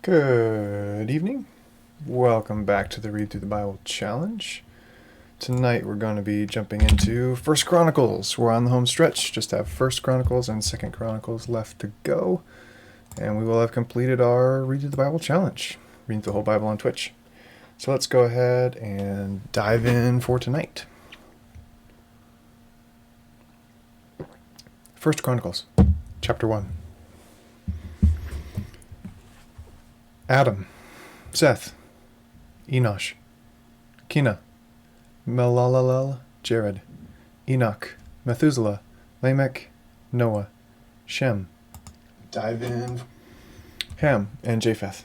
Good evening. Welcome back to the Read Through the Bible Challenge. Tonight we're going to be jumping into First Chronicles. We're on the home stretch, just have First Chronicles and Second Chronicles left to go. And we will have completed our Read Through the Bible Challenge, reading the whole Bible on Twitch. So let's go ahead and dive in for tonight. First Chronicles, chapter 1. Adam, Seth, Enosh, Kina, Melalel, Jared, Enoch, Methuselah, Lamech, Noah, Shem. Dive in. Ham and Japheth.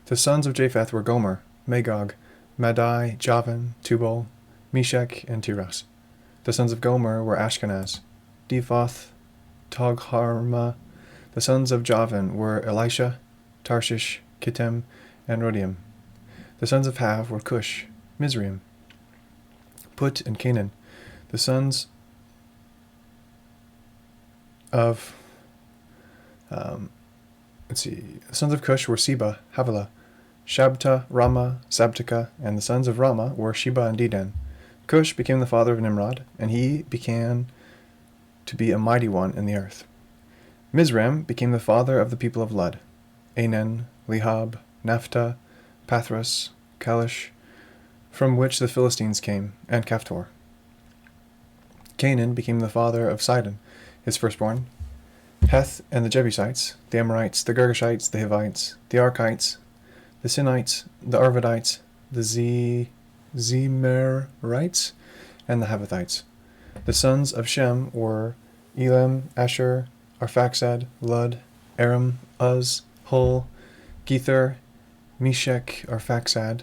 The sons of Japheth were Gomer, Magog, Madai, Javan, Tubal, Meshech, and Tiras. The sons of Gomer were Ashkenaz, Diphoth, Togharma. The sons of Javan were Elisha, Tarshish, Kittim, and Rodium. The sons of Hav were Cush, Mizraim, Put, and Canaan. The sons of the sons of Cush were Seba, Havilah, Shabta, Rama, Sabtika, and the sons of Rama were Sheba and Dedan. Cush became the father of Nimrod, and he began to be a mighty one in the earth. Mizraim became the father of the people of Lud, Anan, Lehab, Naphtah, Pathros, Kalish, from which the Philistines came, and Caphtor. Canaan became the father of Sidon, his firstborn, Heth and the Jebusites, the Amorites, the Girgashites, the Hivites, the Archites, the Sinites, the Arvadites, the Zemerites, and the Havathites. The sons of Shem were Elam, Asher, Arphaxad, Lud, Aram, Uz, Hul, Gether. Meshech, Arphaxad,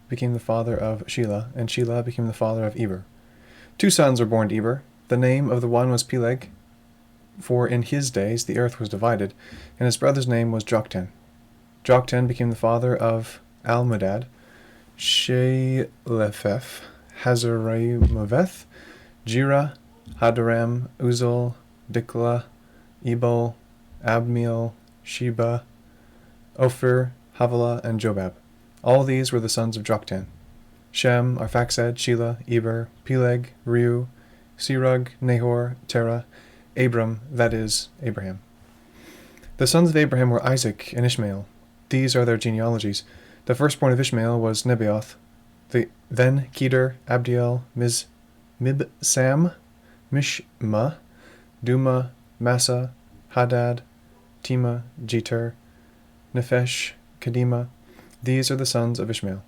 became the father of Shelah, and Shelah became the father of Eber. 2 sons were born to Eber. The name of the one was Peleg, for in his days the earth was divided, and his brother's name was Joktan. Joktan became the father of Almodad, Shelepheth, Hazarmaveth, Jira, Hadaram, Uzal, Dikla, Ebal, Abmiel, Sheba, Ophir, Havilah, and Jobab. All these were the sons of Joktan. Shem, Arphaxad, Shelah, Eber, Peleg, Reu, Serug, Nahor, Terah, Abram, that is, Abraham. The sons of Abraham were Isaac and Ishmael. These are their genealogies. The firstborn of Ishmael was Nebaioth, then Kedar, Abdiel, Mibsam, Mishma, Duma, Massa, Hadad, Tema, Jeter, Nephesh, Kedema. These are the sons of Ishmael.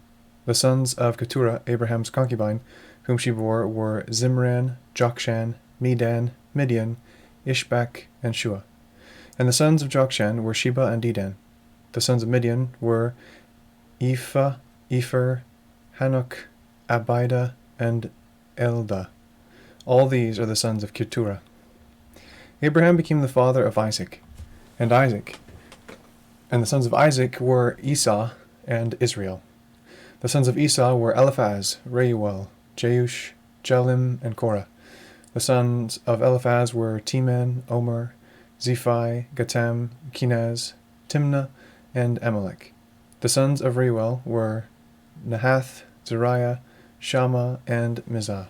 The sons of Keturah, Abraham's concubine, whom she bore, were Zimran, Jokshan, Medan, Midian, Ishbak, and Shua. And the sons of Jokshan were Sheba and Dedan. The sons of Midian were Ephah, Epher, Hanok, Abida, and Elda. All these are the sons of Keturah. Abraham became the father of Isaac, and the sons of Isaac were Esau and Israel. The sons of Esau were Eliphaz, Reuel, Jeush, Jalim, and Korah. The sons of Eliphaz were Teman, Omer, Zephi, Gatam, Kenaz, Timnah, and Amalek. The sons of Reuel were Nahath, Zariah, Shammah, and Mizah.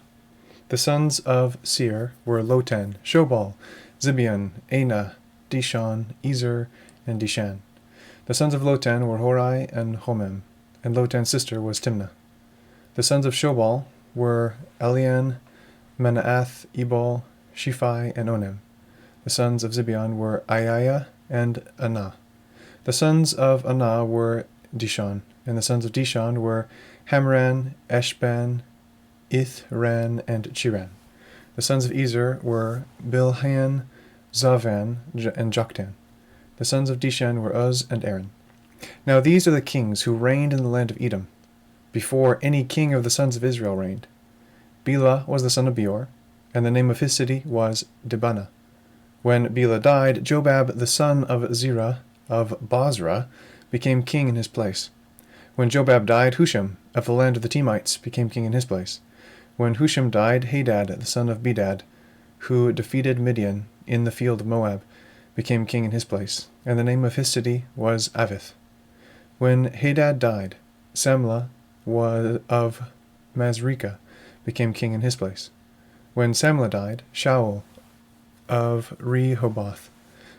The sons of Seir were Lotan, Shobal, Zibeon, Anah, Dishon, Ezer, and Dishan. The sons of Lotan were Horai and Homem, and Lotan's sister was Timnah. The sons of Shobal were Elian, Menaath, Ebal, Shephi, and Onem. The sons of Zibeon were Aiah and Anah. The sons of Anah were Dishon, and the sons of Dishon were Hamran, Eshban, Ithran, and Chiran. The sons of Ezer were Bilhan, Zavan, and Joktan. The sons of Dishan were Uz and Aaron. Now these are the kings who reigned in the land of Edom, before any king of the sons of Israel reigned. Bela was the son of Beor, and the name of his city was Dibana. When Bela died, Jobab the son of Zerah of Bozrah became king in his place. When Jobab died, Husham of the land of the Temites became king in his place. When Husham died, Hadad the son of Bedad, who defeated Midian, in the field of Moab, became king in his place, and the name of his city was Avith. When Hadad died, Samlah was of Masrekah became king in his place. When Samlah died, Shaul of Rehoboth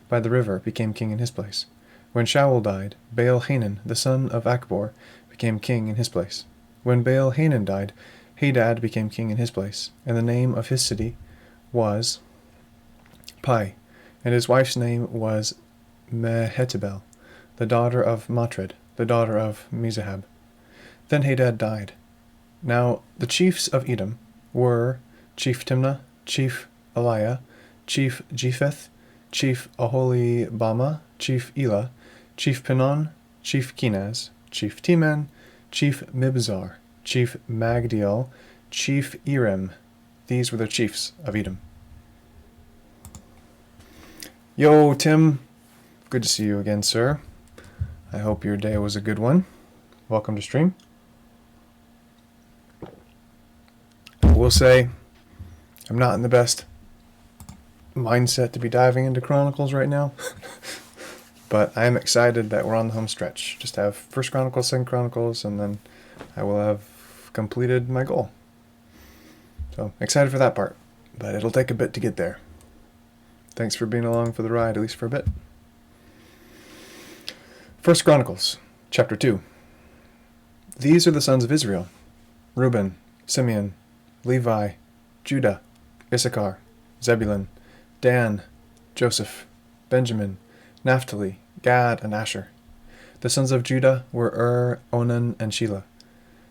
by the river became king in his place. When Shaul died, Baal-Hanan, the son of Achbor, became king in his place. When Baal-Hanan died, Hadad became king in his place, and the name of his city was Pai, and his wife's name was Mehetabel, the daughter of Matred, the daughter of Mezahab. Then Hadad died. Now the chiefs of Edom were Chief Timnah, Chief Eliah, Chief Jepheth, Chief Aholibama, Chief Elah, Chief Pinon, Chief Kenaz, Chief Teman, Chief Mibzar, Chief Magdiel, Chief Erem. These were the chiefs of Edom. Yo, Tim. Good to see you again, sir. I hope your day was a good one. Welcome to stream. I will say, I'm not in the best mindset to be diving into Chronicles right now. But I am excited that we're on the home stretch. Just have First Chronicles, Second Chronicles, and then I will have completed my goal. So, excited for that part. But it'll take a bit to get there. Thanks for being along for the ride, at least for a bit. First Chronicles, chapter 2. These are the sons of Israel: Reuben, Simeon, Levi, Judah, Issachar, Zebulun, Dan, Joseph, Benjamin, Naphtali, Gad, and Asher. The sons of Judah were Onan, and Shelah.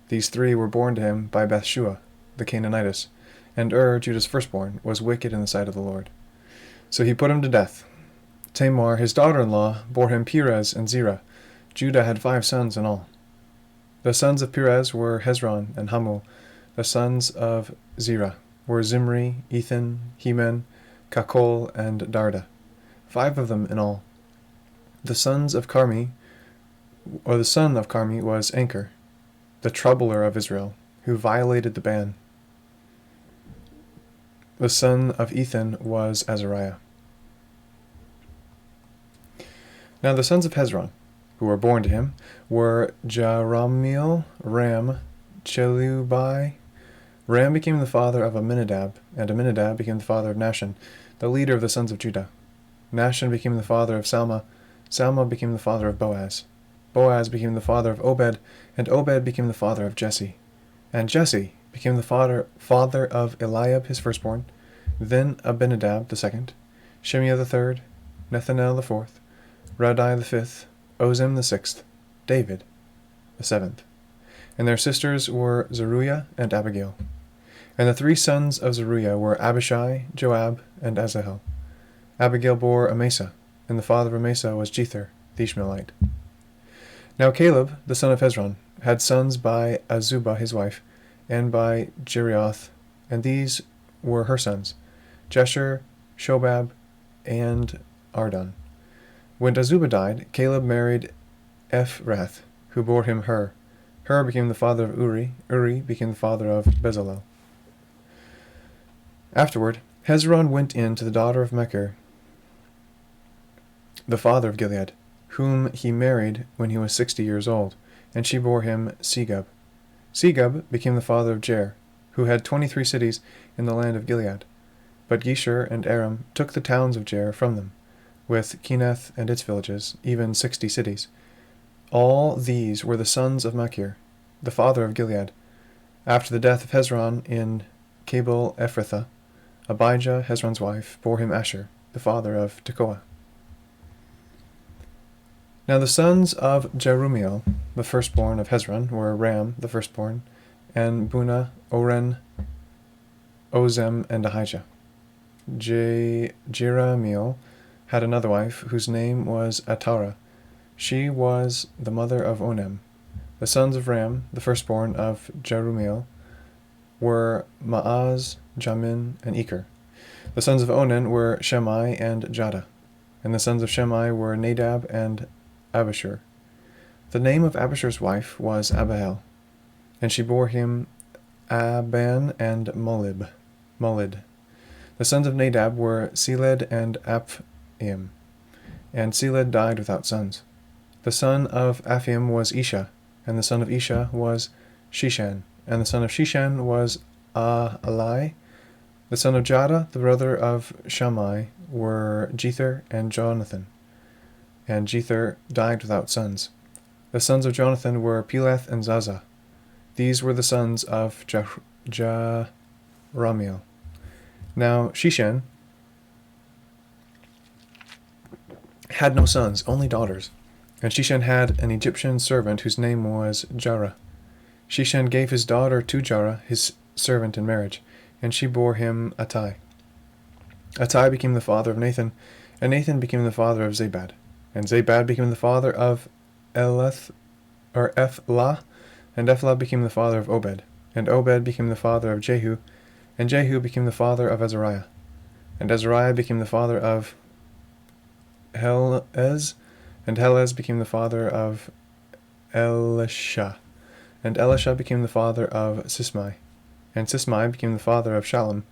These three were born to him by Bathshua, the Canaanitess, and Judah's firstborn, was wicked in the sight of the Lord. So he put him to death. Tamar, his daughter-in-law, bore him Perez and Zerah. Judah had 5 sons in all. The sons of Perez were Hezron and Hamul. The sons of Zerah were Zimri, Ethan, Heman, Kakol, and Darda. 5 of them in all. The son of Carmi was Anchor, the troubler of Israel, who violated the ban. The son of Ethan was Azariah. Now the sons of Hezron, who were born to him, were Jerahmeel, Ram, Chelubai. Ram became the father of Aminadab, and Aminadab became the father of Nahshon, the leader of the sons of Judah. Nahshon became the father of Salma. Salma became the father of Boaz. Boaz became the father of Obed, and Obed became the father of Jesse. And Jesse became the father of Eliab his firstborn, then Abinadab the second, Shimea the third, Nethanel the fourth, Radai the fifth, Ozem the sixth, David the seventh. And their sisters were Zeruiah and Abigail. And the 3 sons of Zeruiah were Abishai, Joab, and Asahel. Abigail bore Amasa, and the father of Amasa was Jether, the Ishmaelite. Now Caleb, the son of Hezron, had sons by Azubah his wife, and by Jerioth, and these were her sons, Jesher, Shobab, and Ardon. When Azubah died, Caleb married Ephrath, who bore him Hur. Hur became the father of Uri. Uri became the father of Bezalel. Afterward, Hezron went in to the daughter of Machir, the father of Gilead, whom he married when he was 60 years old, and she bore him Segub. Segub became the father of Jair, who had 23 cities in the land of Gilead. But Geshur and Aram took the towns of Jair from them, with Kenath and its villages, even 60 cities. All these were the sons of Machir, the father of Gilead. After the death of Hezron in Cabal Ephrathah, Abijah, Hezron's wife, bore him Asher, the father of Tekoa. Now the sons of Jerahmeel, the firstborn of Hezron, were Ram, the firstborn, and Bunah, Oren, Ozem, and Ahijah. Jerahmeel had another wife, whose name was Atara. She was the mother of Onem. The sons of Ram, the firstborn of Jerahmeel, were Maaz, Jamin, and Eker. The sons of Onan were Shemai and Jada. And the sons of Shemai were Nadab and Abishur. The name of Abishur's wife was Abihail, and she bore him Aban and Molid. The The sons of Nadab were Seled and Aphaim, and Seled died without sons. The son of Aphaim was Isha, and the son of Isha was Shishan, and the son of Shishan was Alai. The son of Jada, the brother of Shammai, were Jether and Jonathan, and Jether died without sons. The sons of Jonathan were Peleth and Zaza. These were the sons of Jerahmeel. Now Shishan had no sons, only daughters. And Shishan had an Egyptian servant whose name was Jarah. Shishan gave his daughter to Jarah, his servant, in marriage, and she bore him Attai. Attai became the father of Nathan, and Nathan became the father of Zabad. And Zabad became the father of Ephlah, and Ephlah became the father of Obed. And Obed became the father of Jehu, and Jehu became the father of Azariah. And Azariah became the father of Helez, and Helez became the father of Elisha. And Elisha became the father of Sismai. And Sismai became the father of Shallum.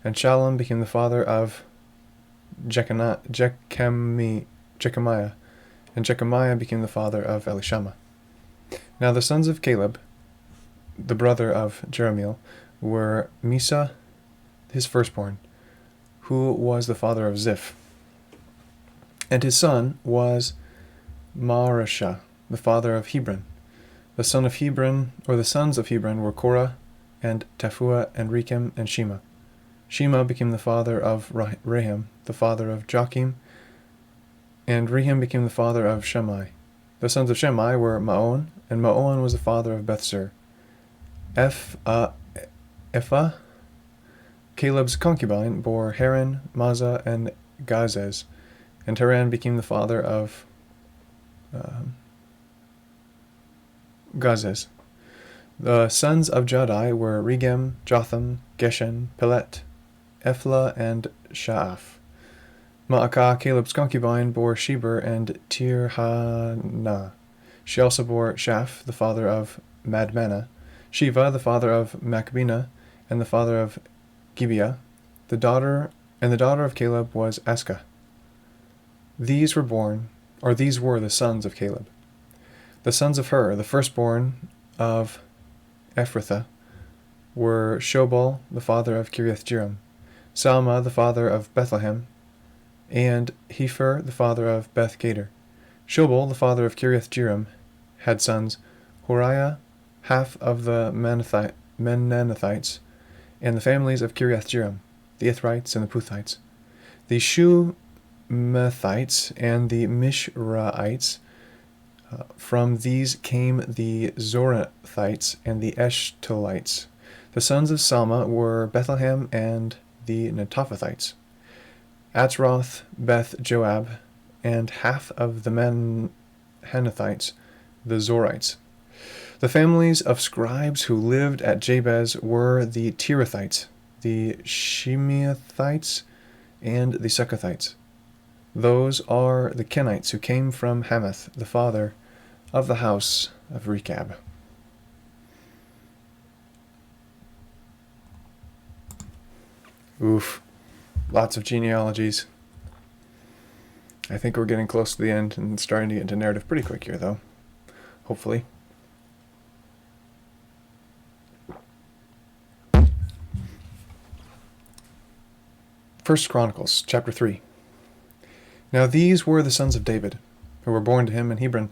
And Shallum became the father of Jechemiah. And Jechemiah became the father of Elishama. Now the sons of Caleb, the brother of Jerahmeel, were Misa, his firstborn, who was the father of Ziph. And his son was Mareshah, the father of Hebron. The sons of Hebron were Korah, and Taphua, and Rechem, and Shema. Shema became the father of Raham, the father of Joachim, and Rehem became the father of Shammai. The sons of Shammai were Maon, and Maon was the father of Bethsur. Ephah, Caleb's concubine, bore Haran, Mazah, and Gazez, and Haran became the father of Gazez. The sons of Jadai were Regem, Jotham, Geshen, Pelet, Ephlah, and Sha'af. Ma'akah, Caleb's concubine, bore Sheber and Tirhanah. She also bore Shaph, the father of Madmannah, Shiva, the father of Macbena, and the father of Gibeah. The daughter of Caleb was Askah. These were the sons of Caleb. The sons of Hur, the firstborn of Ephrathah, were Shobal, the father of Kiriath-jearim, Salma, the father of Bethlehem, and Hepher, the father of Beth-gader. Shobal, the father of Kiriath-jearim, had sons Horiah, half of the Menanathites, and the families of Kiriath-jearim, the Ithrites and the Puthites, the Shumethites and the Mishraites. From these came the Zorathites and the Eshtolites. The sons of Salma were Bethlehem and the Netophathites, Atzroth, Beth Joab, and half of the Hanathites, the Zorites. The families of scribes who lived at Jabez were the Tirathites, the Shimeathites, and the Succothites. Those are the Kenites who came from Hamath, the father of the house of Rechab. Oof. Lots of genealogies. I think we're getting close to the end and starting to get into narrative pretty quick here, though. Hopefully. First Chronicles, chapter 3. Now these were the sons of David, who were born to him in Hebron.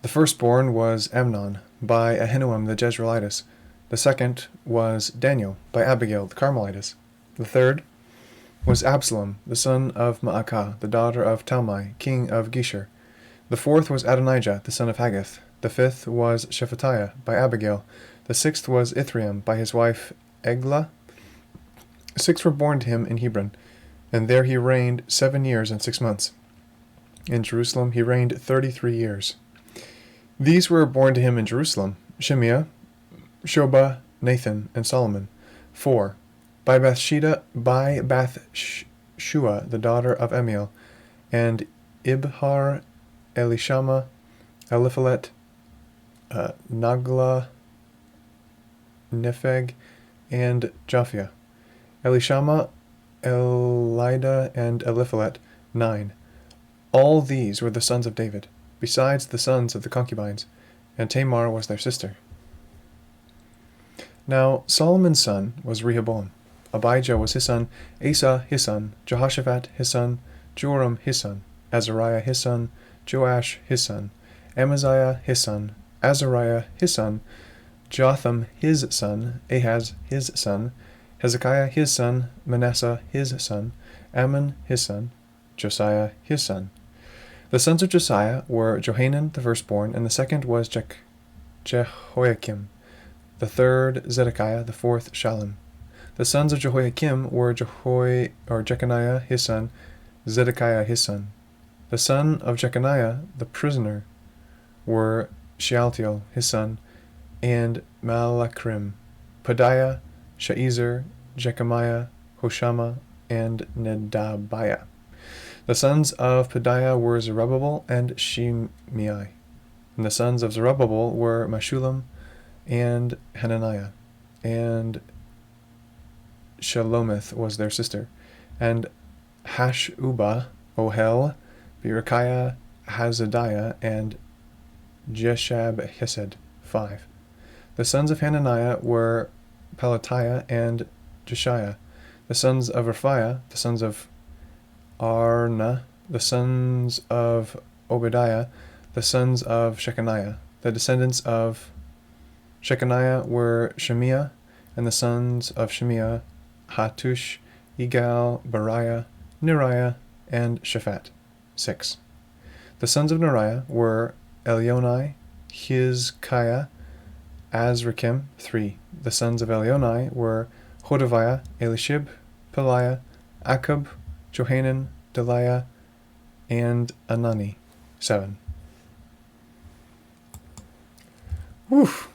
The firstborn was Amnon, by Ahinoam the Jezreelitess. The second was Daniel, by Abigail the Carmelitess. The third was Absalom, the son of Maacah, the daughter of Talmai, king of Geshur. The fourth was Adonijah, the son of Haggith. The fifth was Shephatiah, by Abigail. The sixth was Ithream, by his wife Eglah. 6 were born to him in Hebron, and there he reigned 7 years and 6 months. In Jerusalem he reigned 33 years. These were born to him in Jerusalem: Shimea, Shobah, Nathan, and Solomon. 4. By Bathsheba, the daughter of Amiel, and Ibhar, Elishama, Eliphalet, Nagla, Nepheg, and Japhia. Elishama, Elida, and Eliphalet, 9. All these were the sons of David, besides the sons of the concubines, and Tamar was their sister. Now Solomon's son was Rehoboam. Abijah was his son, Asa his son, Jehoshaphat his son, Joram his son, Azariah his son, Joash his son, Amaziah his son, Azariah his son, Jotham his son, Ahaz his son, Hezekiah his son, Manasseh his son, Ammon his son, Josiah his son. The sons of Josiah were Johanan the firstborn, and the second was Jehoiakim, the third Zedekiah, the fourth Shallum. The sons of Jehoiakim were Jeconiah his son, Zedekiah his son. The son of Jeconiah the prisoner were Shealtiel his son, and Malachrim, Pedaiah, Shaezer, Jechemiah, Hoshama, and Nedabiah. The sons of Pedaiah were Zerubbabel and Shimei. And the sons of Zerubbabel were Meshullam and Hananiah, and Shalomith was their sister, and Hashubah, Ohel, Berechiah, Hazadiah, and Jeshab Hesed, 5. The sons of Hananiah were Pelatiah and Jeshiah. The sons of Raphiah, the sons of Arna, the sons of Obadiah, the sons of Shechaniah. The descendants of Shechaniah were Shemiah, and the sons of Shemiah, Hattush, Igal, Bariah, Neriah, and Shaphat, 6. The sons of Neriah were Elionai, Hizkiah, Azrikam, 3. The sons of Elionai were Hodaviah, Elishib, Peliah, Akub, Johanan, Deliah, and Anani, 7. Woof.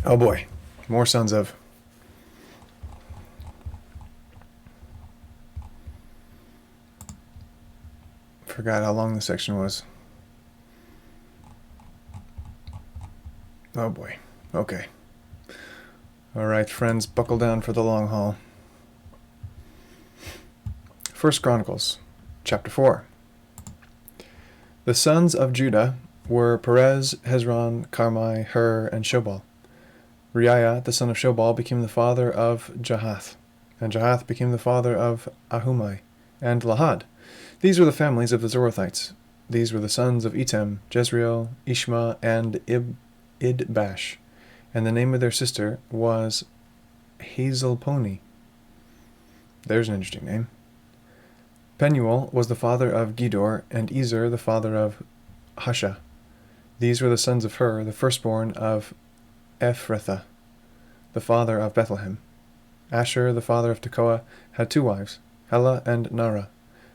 Oh boy, more sons of. Forgot how long this section was. Oh boy. Okay. Alright, friends, buckle down for the long haul. 1 Chronicles, chapter 4. The sons of Judah were Perez, Hezron, Carmi, Hur, and Shobal. Reiah, the son of Shobal, became the father of Jahath, and Jahath became the father of Ahumai, and Lahad. These were the families of the Zorathites. These were the sons of Etam, Jezreel, Ishma, and Idbash, and the name of their sister was Hazelponi. There's an interesting name. Penuel was the father of Gedor, and Ezer the father of Husha. These were the sons of Hur, the firstborn of Ephrathah, the father of Bethlehem. Asher, the father of Tekoa, had 2 wives, Hela and Nara.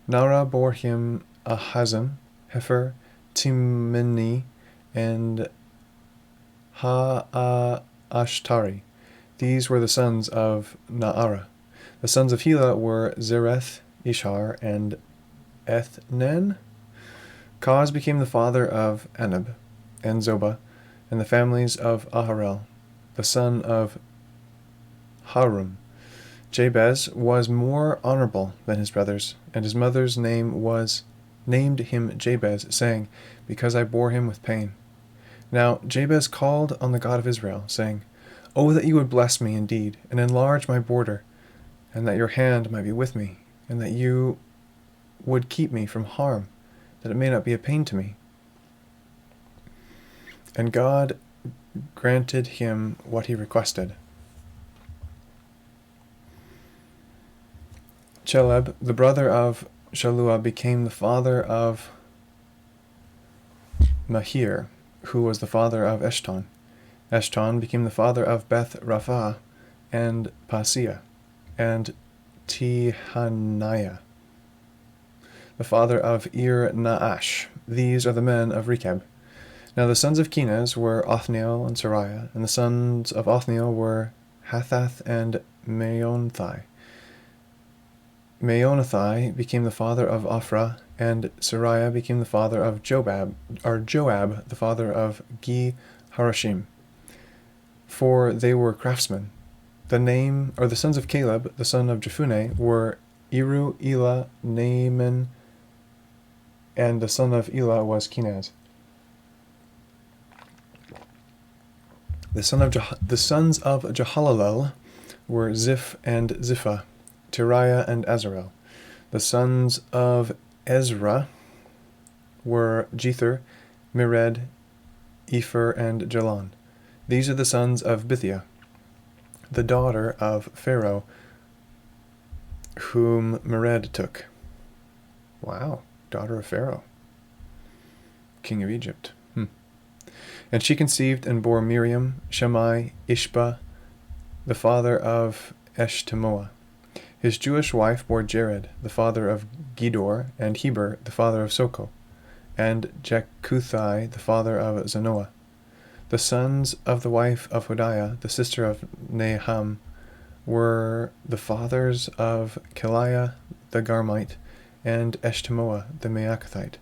Nara bore him Ahazim, Hefer, Timni, and Ha'ashtari. These were the sons of Naara. The sons of Hela were Zereth, Ishar, and Ethnen. Koz became the father of Anab and Zobah, and the families of Aharel, the son of Harum. Jabez was more honorable than his brothers, and his mother's named him Jabez, saying, because I bore him with pain. Now Jabez called on the God of Israel, saying, O that you would bless me indeed, and enlarge my border, and that your hand might be with me, and that you would keep me from harm, that it may not be a pain to me. And God granted him what he requested. Cheleb, the brother of Shalua, became the father of Mahir, who was the father of Eshton. Eshton became the father of Beth Rapha and Paseah, and Tehaniah, the father of Ir Naash. These are the men of Rechab. Now the sons of Kenaz were Othniel and Sariah, and the sons of Othniel were Hathath and Meonothai. Meonothai became the father of Ophrah, and Sariah became the father of Joab, the father of Ge Harashim. for they were craftsmen. The sons of Caleb, the son of Jephunneh, were Eru, Elah, Naaman, and the son of Elah was Kenaz. The sons of Jehalalel were Ziph and Ziphah, Teriah and Azarel. The sons of Ezra were Jether, Mered, Epher, and Jalon. These are the sons of Bithiah, the daughter of Pharaoh, whom Mered took. Wow, daughter of Pharaoh, king of Egypt. And she conceived and bore Miriam, Shammai, Ishba, the father of Eshtemoa. His Jewish wife bore Jared, the father of Gedor, and Heber, the father of Soko, and Jekuthai, the father of Zanoah. The sons of the wife of Hodiah, the sister of Naham, were the fathers of Keliah the Garmite, and Eshtemoa the Maacathite.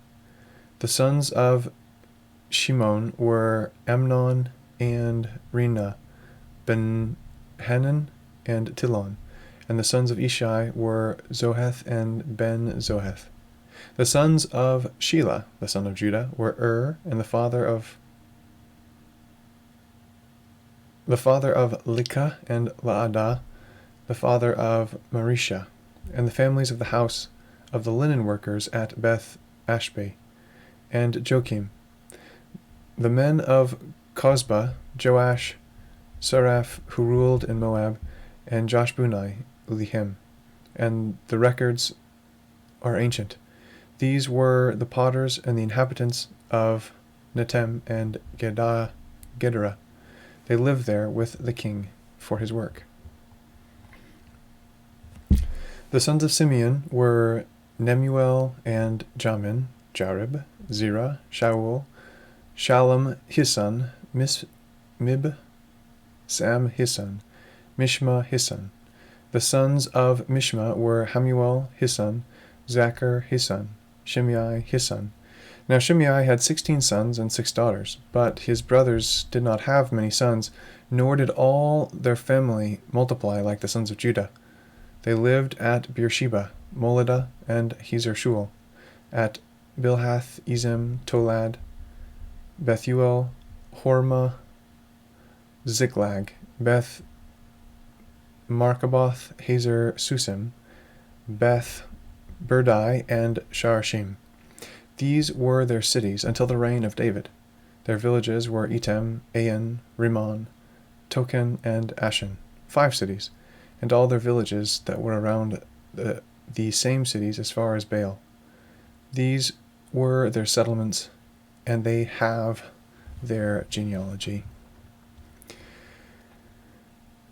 The sons of Shimon were Amnon and Rina, Ben-Hanan and Tilon. And the sons of Ishai were Zoheth and Ben-Zoheth. The sons of Shelah, the son of Judah, were and the father of Likah, and Laadah, the father of Marisha, and the families of the house of the linen workers at Beth Ashbeh, and Joachim. The men of Cozbah, Joash, Saraph, who ruled in Moab, and Joshbunai, Ulihem. And the records are ancient. These were the potters and the inhabitants of Netem and Gedera. They lived there with the king for his work. The sons of Simeon were Nemuel and Jamin, Jarib, Zerah, Shaul, Shalom, Hisan, Mib, Sam, Hisan, Mishma, Hisan. The sons of Mishma were Hamuel, Hisan, Zachar, Hisan, Shimei, Hisan. Now Shimei had 16 sons and 6 daughters, but his brothers did not have many sons, nor did all their family multiply like the sons of Judah. They lived at Beersheba, Moladah, and Hazar-Shual, at Bilhath, Ezem, Tolad, Bethuel, Hormah, Ziklag, Beth Markaboth, Hazar Susim, Beth Berdai, and Sharashim. These were their cities until the reign of David. Their villages were Etam, Ain, Rimmon, Token, and Ashen, 5 cities, and all their villages that were around the same cities as far as Baal. These were their settlements, and they have their genealogy.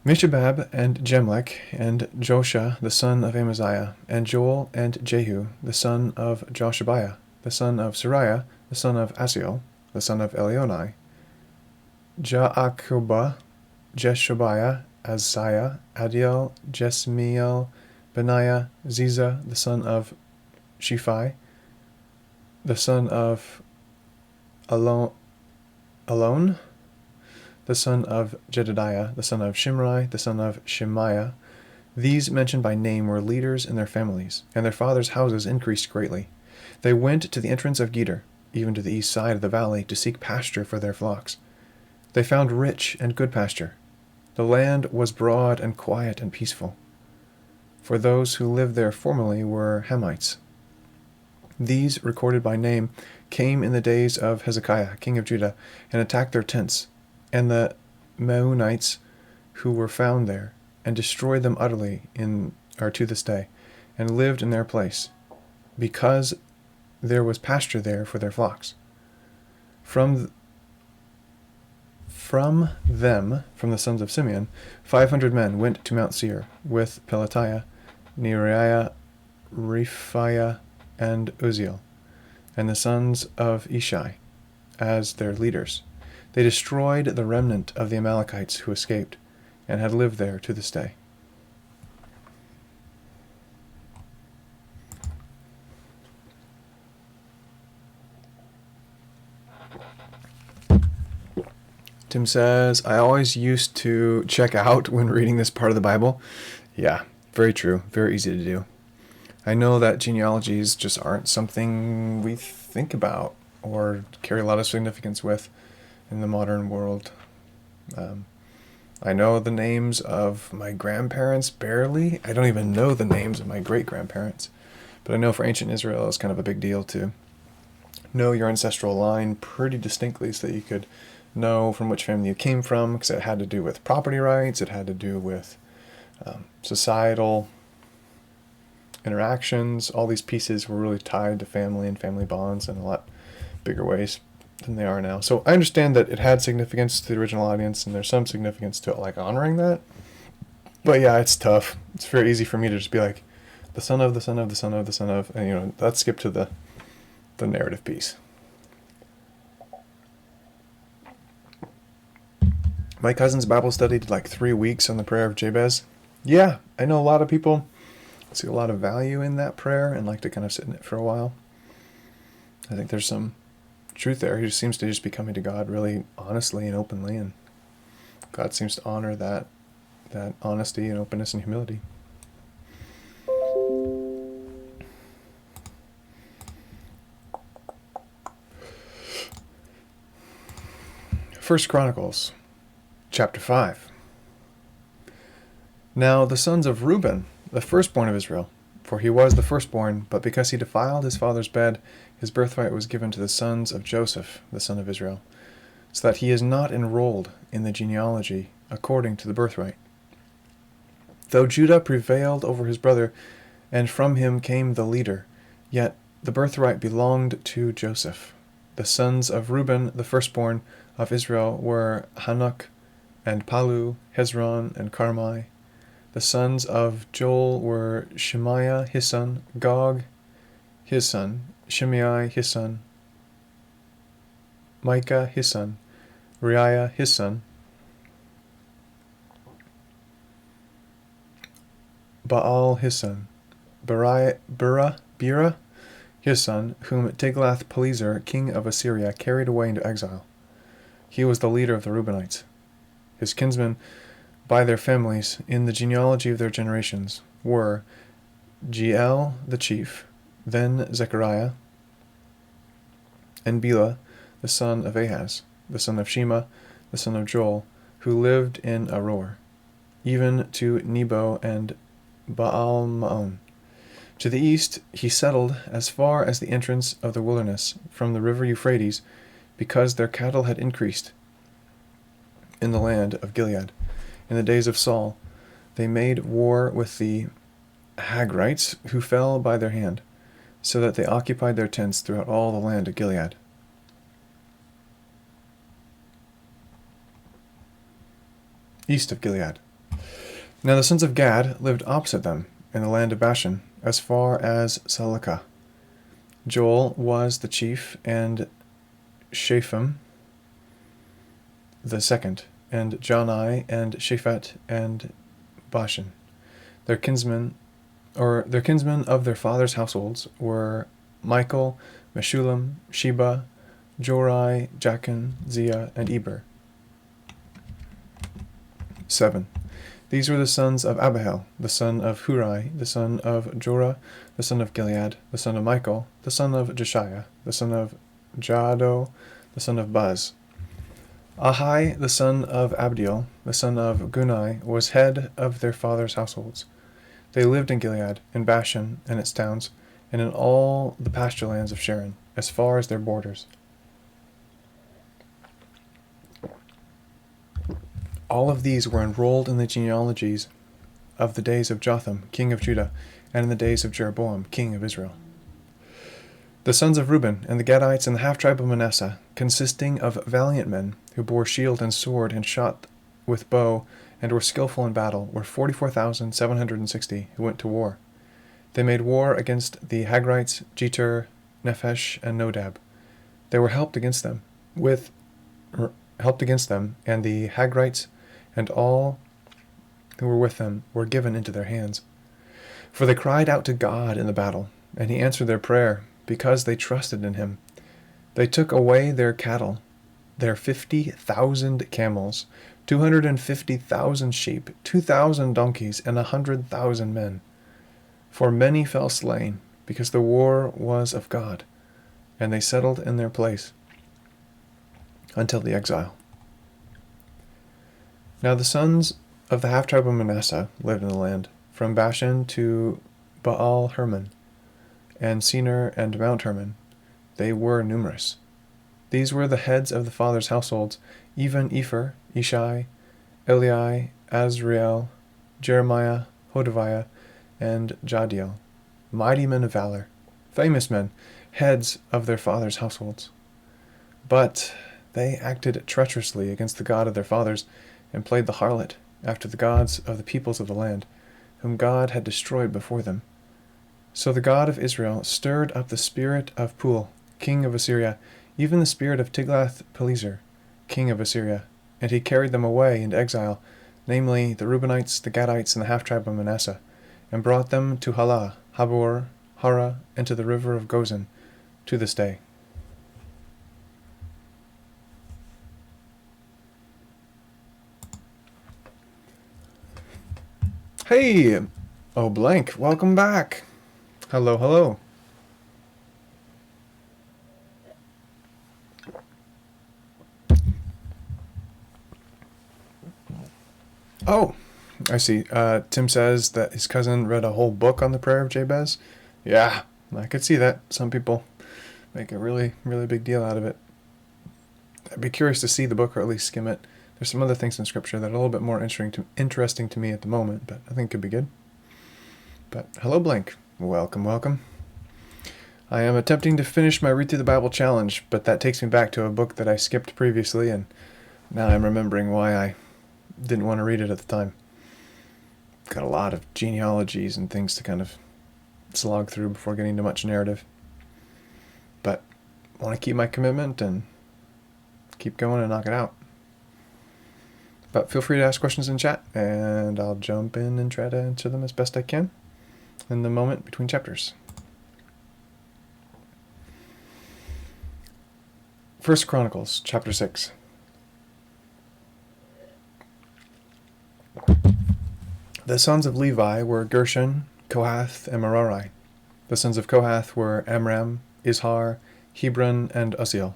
Mishabab and Jemlech and Josha the son of Amaziah, and Joel and Jehu the son of Joshabiah, the son of Sariah, the son of Asiel, the son of Elionai, Jaakobah, Jeshobiah, Azziah, Adiel, Jesmiel, Benaiah, Ziza, the son of Shiphi, the son of Alon, the son of Jedidiah, the son of Shimri, the son of Shemaiah. These mentioned by name were leaders in their families, and their fathers' houses increased greatly. They went to the entrance of Geder, even to the east side of the valley, to seek pasture for their flocks. They found rich and good pasture. The land was broad and quiet and peaceful, for those who lived there formerly were Hamites. These, recorded by name, came in the days of Hezekiah, king of Judah, and attacked their tents, and the Meunites who were found there, and destroyed them utterly to this day, and lived in their place, because there was pasture there for their flocks. From the sons of Simeon, 500 men went to Mount Seir, with Pelatiah, Neriah, Rephaiah, and Uzziel, and the sons of Ishai, as their leaders. They destroyed the remnant of the Amalekites who escaped, and had lived there to this day. Tim says, I always used to check out when reading this part of the Bible. Yeah, very true. Very easy to do. I know that genealogies just aren't something we think about or carry a lot of significance with in the modern world. I know the names of my grandparents barely. I don't even know the names of my great-grandparents. But I know for ancient Israel it's kind of a big deal to know your ancestral line pretty distinctly so that you could know from which family you came from, because it had to do with property rights, it had to do with societal interactions. All these pieces were really tied to family and family bonds in a lot bigger ways than they are now. So I understand that it had significance to the original audience, and there's some significance to it, like honoring that. But yeah, it's tough. It's very easy for me to just be like, the son of, the son of, the son of, the son of, and let's skip to the narrative piece. My cousin's Bible study did like 3 weeks on the prayer of Jabez. Yeah, I know a lot of people see a lot of value in that prayer and like to kind of sit in it for a while. I think there's some truth there. He just seems to just be coming to God really honestly and openly, and God seems to honor that honesty and openness and humility. First Chronicles, chapter 5. Now the sons of Reuben, the firstborn of Israel, for he was the firstborn, but because he defiled his father's bed, his birthright was given to the sons of Joseph, the son of Israel, so that he is not enrolled in the genealogy according to the birthright. Though Judah prevailed over his brother, and from him came the leader, yet the birthright belonged to Joseph. The sons of Reuben, the firstborn of Israel, were Hanok and Palu, Hezron and Carmi. The sons of Joel were Shemaiah his son, Gog his son, Shimei his son, Micah his son, Reiah his son, Baal his son, Bera his son, whom Tiglath-Pileser, king of Assyria, carried away into exile. He was the leader of the Reubenites. His kinsmen, by their families, in the genealogy of their generations, were Jeiel the chief, then Zechariah, and Bela, the son of Ahaz, the son of Shema, the son of Joel, who lived in Aror, even to Nebo and Baal-Maon. To the east he settled as far as the entrance of the wilderness from the river Euphrates, because their cattle had increased in the land of Gilead. In the days of Saul, they made war with the Hagrites, who fell by their hand, so that they occupied their tents throughout all the land of Gilead. East of Gilead. Now the sons of Gad lived opposite them, in the land of Bashan, as far as Salekah. Joel was the chief, and Shapham the second, and Jonai, and Shaphat, and Bashan. Their kinsmen of their fathers' households were Michael, Meshullam, Sheba, Jorai, Jachin, Zia, and Eber. 7. These were the sons of Abihail, the son of Hurai, the son of Jorah, the son of Gilead, the son of Michael, the son of Jeshiah, the son of Jahdo, the son of Buz. Ahai, the son of Abdiel, the son of Gunai, was head of their fathers' households. They lived in Gilead, in Bashan and its towns, and in all the pasture lands of Sharon, as far as their borders. All of these were enrolled in the genealogies of the days of Jotham, king of Judah, and in the days of Jeroboam, king of Israel. The sons of Reuben, and the Gadites, and the half-tribe of Manasseh, consisting of valiant men, who bore shield and sword, and shot with bow, and were skillful in battle, were 44,760, who went to war. They made war against the Hagrites, Jeter, Nephesh, and Nodab. They were helped against them, and the Hagrites and all who were with them were given into their hands. For they cried out to God in the battle, and he answered their prayer, because they trusted in him. They took away their cattle, their 50,000 camels, 250,000 sheep, 2,000 donkeys, and 100,000 men. For many fell slain, because the war was of God, and they settled in their place until the exile. Now the sons of the half-tribe of Manasseh lived in the land, from Bashan to Baal Hermon, and Senir and Mount Hermon. They were numerous. These were the heads of the fathers' households, even Epher, Ishai, Elai, Azriel, Jeremiah, Hodaviah, and Jadiel, mighty men of valor, famous men, heads of their fathers' households. But they acted treacherously against the God of their fathers, and played the harlot after the gods of the peoples of the land, whom God had destroyed before them. So the God of Israel stirred up the spirit of Pul, king of Assyria, even the spirit of Tiglath-Pileser, king of Assyria, and he carried them away into exile, namely the Reubenites, the Gadites, and the half-tribe of Manasseh, and brought them to Halah, Habor, Hara, and to the river of Gozan, to this day. Hey! Oh, blank, welcome back! Hello, hello. Oh, I see. Tim says that his cousin read a whole book on the prayer of Jabez. Yeah, I could see that. Some people make a really, really big deal out of it. I'd be curious to see the book, or at least skim it. There's some other things in Scripture that are a little bit more interesting to me at the moment, but I think it could be good. But hello, Blank. Welcome, welcome. I am attempting to finish my Read Through the Bible challenge, but that takes me back to a book that I skipped previously, and now I'm remembering why I didn't want to read it at the time. Got a lot of genealogies and things to kind of slog through before getting to much narrative. But I want to keep my commitment and keep going and knock it out. But feel free to ask questions in chat, and I'll jump in and try to answer them as best I can in the moment between chapters. 1 Chronicles, chapter 6. The sons of Levi were Gershon, Kohath, and Merari. The sons of Kohath were Amram, Izhar, Hebron, and Uzziel.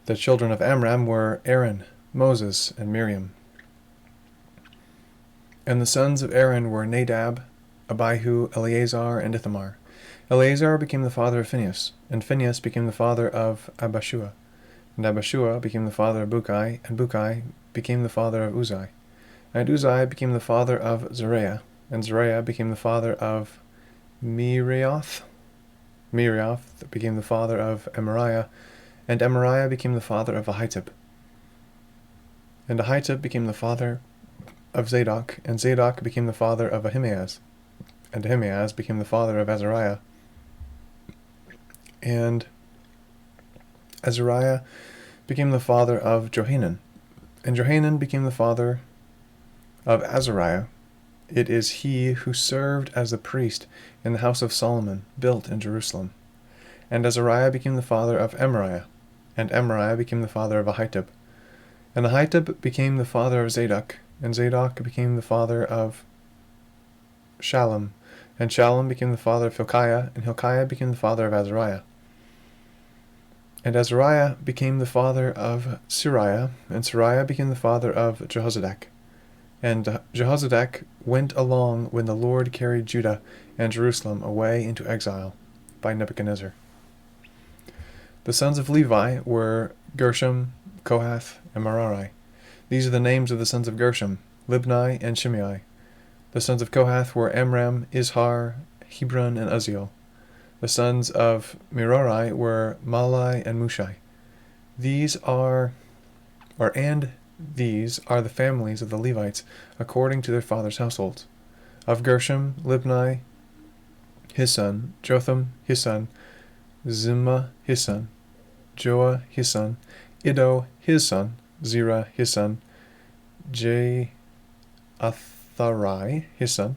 The children of Amram were Aaron, Moses, and Miriam. And the sons of Aaron were Nadab, Abihu, Eleazar, and Ithamar. Eleazar became the father of Phinehas, and Phinehas became the father of Abishua, and Abishua became the father of Bukai, and Bukai became the father of Uzai. And Uzai became the father of Zariah, and Zariah became the father of Meraioth. Meraioth became the father of Amariah, and Amariah became the father of Ahitub. And Ahitub became the father of Zadok, and Zadok became the father of Ahimaaz, and Ahimaaz became the father of Azariah, and Azariah became the father of Johanan, and Johanan became the father of Azariah. It is he who served as the priest in the house of Solomon, built in Jerusalem. And Azariah became the father of Amariah, and Amariah became the father of Ahitub. And Ahitub became the father of Zadok, and Zadok became the father of Shallum, and Shallum became the father of Hilkiah, and Hilkiah became the father of Azariah. And Azariah became the father of Sariah, and Sariah became the father of Jehozadak. And Jehozadak went along when the Lord carried Judah and Jerusalem away into exile by Nebuchadnezzar. The sons of Levi were Gershom, Kohath, and Merari. These are the names of the sons of Gershom, Libni and Shimei. The sons of Kohath were Amram, Izhar, Hebron, and Uzziel. The sons of Merari were Malai and Mushai. These are the families of the Levites according to their fathers' households. Of Gershom, Libni, his son, Jotham, his son, Zimah, his son, Joah, his son, Iddo, his son, Zerah, his son, Jeatharai, his son.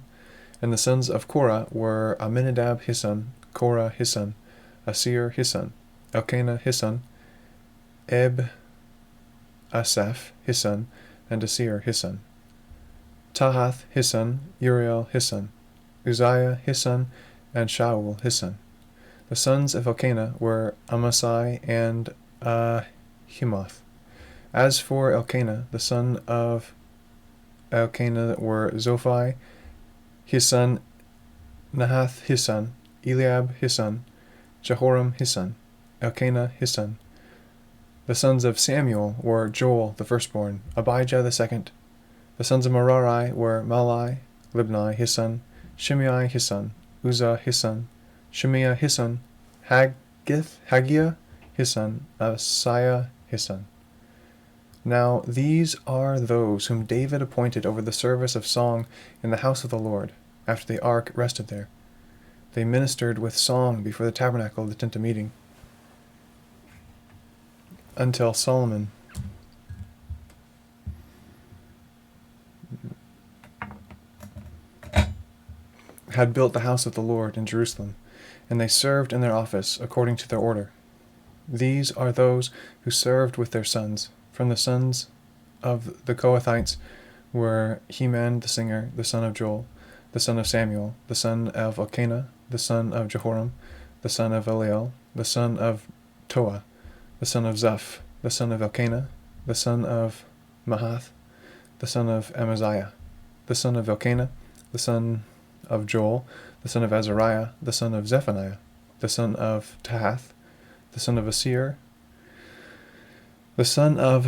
And the sons of Korah were Aminadab, his son, Korah, his son, Asir, his son, Elkanah, his son, Asaph his son, and Asir his son. Tahath his son, Uriel his son, Uzziah his son, and Shaul his son. The sons of Elkanah were Amasai and Ahimoth. As for Elkanah, the son of Elkanah were Zophai his son, Nahath his son, Eliab his son, Jehoram his son, Elkanah his son. The sons of Samuel were Joel the firstborn, Abijah the second. The sons of Merari were Malai, Libni his son, Shimei his son, Uzzah his son, Shemiah his son, Haggiah his son, Asaiah his son. Now these are those whom David appointed over the service of song in the house of the Lord, after the ark rested there. They ministered with song before the tabernacle of the tent of meeting, until Solomon had built the house of the Lord in Jerusalem, and they served in their office according to their order. These are those who served with their sons. From the sons of the Kohathites were Heman the singer, the son of Joel, the son of Samuel, the son of Elkanah, the son of Jehoram, the son of Eliel, the son of Toah, the son of Zeph, the son of Elkanah, the son of Mahath, the son of Amaziah, the son of Elkanah, the son of Joel, the son of Azariah, the son of Zephaniah, the son of Tahath, the son of Asir, the son of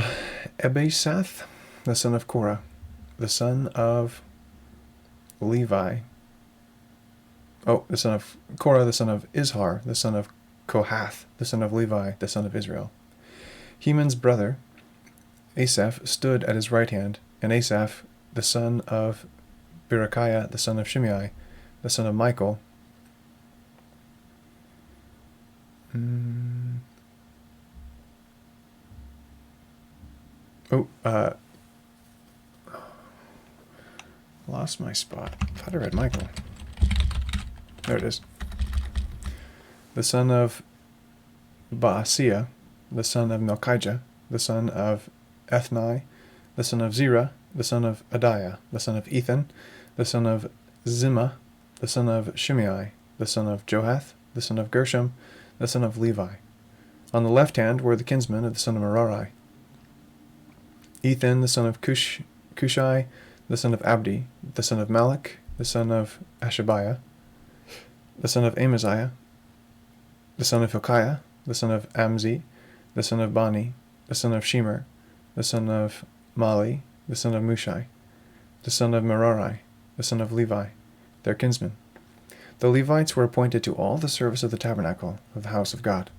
Ebisath, the son of Korah, the son of Levi, the son of Korah, the son of Izhar, the son of Kohath, the son of Levi, the son of Israel. Heman's brother, Asaph, stood at his right hand, and Asaph, the son of Berechiah, the son of Shimei, the son of Michael, lost my spot. I thought I read Michael. There it is. The son of Baasiah, the son of Melchijah, the son of Ethni, the son of Zerah, the son of Adiah, the son of Ethan, the son of Zimmah, the son of Shimei, the son of Johath, the son of Gershom, the son of Levi. On the left hand were the kinsmen of the son of Merari: Ethan, the son of Cushai, the son of Abdi, the son of Malach, the son of Ashabiah, the son of Amaziah, the son of Hilkiah, the son of Amzi, the son of Bani, the son of Shemer, the son of Mali, the son of Mushai, the son of Merari, the son of Levi, their kinsmen. The Levites were appointed to all the service of the tabernacle of the house of God.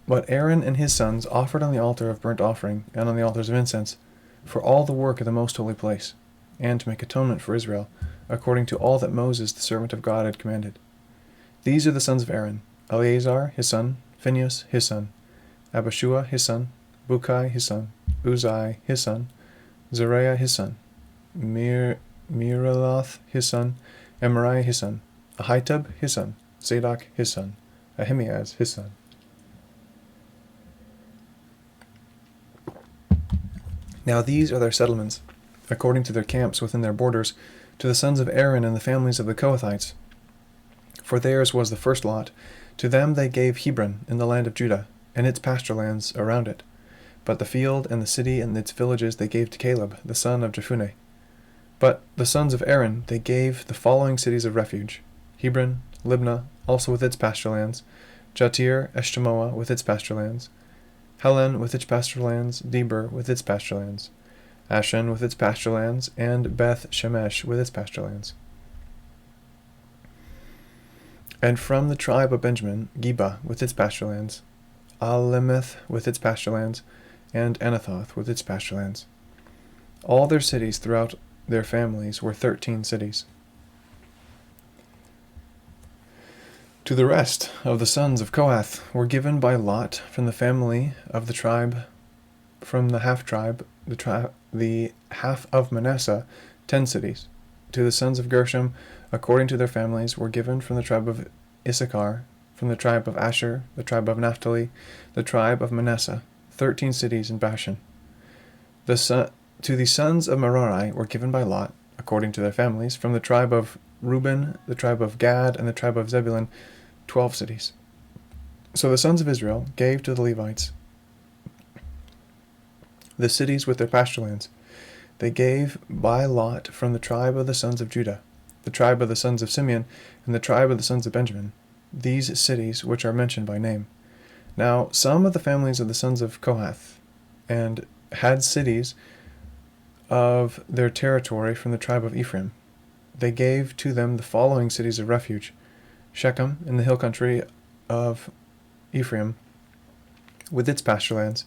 But Aaron and his sons offered on the altar of burnt offering and on the altars of incense for all the work of the most holy place, and to make atonement for Israel, according to all that Moses the servant of God had commanded. These are the sons of Aaron: Eleazar his son, Phinehas his son, Abishua his son, Bukai his son, Uzai his son, Zariah his son, Meriloth his son, Amariah his son, Ahitub his son, Zadok his son, Ahimaaz his son. Now these are their settlements, according to their camps within their borders, to the sons of Aaron and the families of the Kohathites. For theirs was the first lot. To them they gave Hebron in the land of Judah, and its pasture lands around it. But the field and the city and its villages they gave to Caleb, the son of Jephunneh. But the sons of Aaron they gave the following cities of refuge: Hebron, Libnah, also with its pasture lands, Jatir, Eshtemoa with its pasture lands, Helen with its pasture lands, Debir with its pasture lands, Ashan with its pasture lands, and Beth Shemesh with its pasture lands. And from the tribe of Benjamin, Geba with its pasture lands, Alemeth with its pasture lands, and Anathoth with its pasture lands. All their cities throughout their families were 13 cities. To the rest of the sons of Kohath were given by lot from the family of the tribe, from the half-tribe, the half of Manasseh, 10 cities. To the sons of Gershom, according to their families, were given from the tribe of Issachar, from the tribe of Asher, the tribe of Naphtali, the tribe of Manasseh, 13 cities in Bashan. To the sons of Merari were given by lot, according to their families, from the tribe of Reuben, the tribe of Gad, and the tribe of Zebulun, 12 cities. So the sons of Israel gave to the Levites the cities with their pasture lands. They gave by lot from the tribe of the sons of Judah, the tribe of the sons of Simeon, and the tribe of the sons of Benjamin, these cities which are mentioned by name. Now some of the families of the sons of Kohath and had cities of their territory from the tribe of Ephraim. They gave to them the following cities of refuge: Shechem in the hill country of Ephraim with its pasture lands,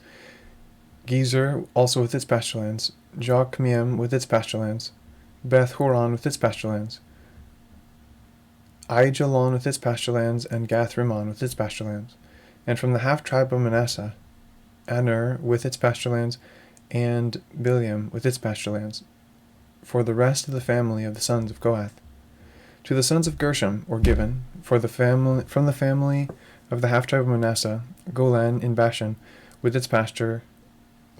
Gezer also with its pasture lands, Jokmeam with its pasture lands, Beth Horon with its pasture lands, Aijalon with its pasture lands, and Gath Rimmon with its pasture lands. And from the half tribe of Manasseh, Aner with its pasture lands, and Bileam with its pasture lands, for the rest of the family of the sons of Kohath. To the sons of Gershom were given, from the family of the half tribe of Manasseh, Golan in Bashan with its pasture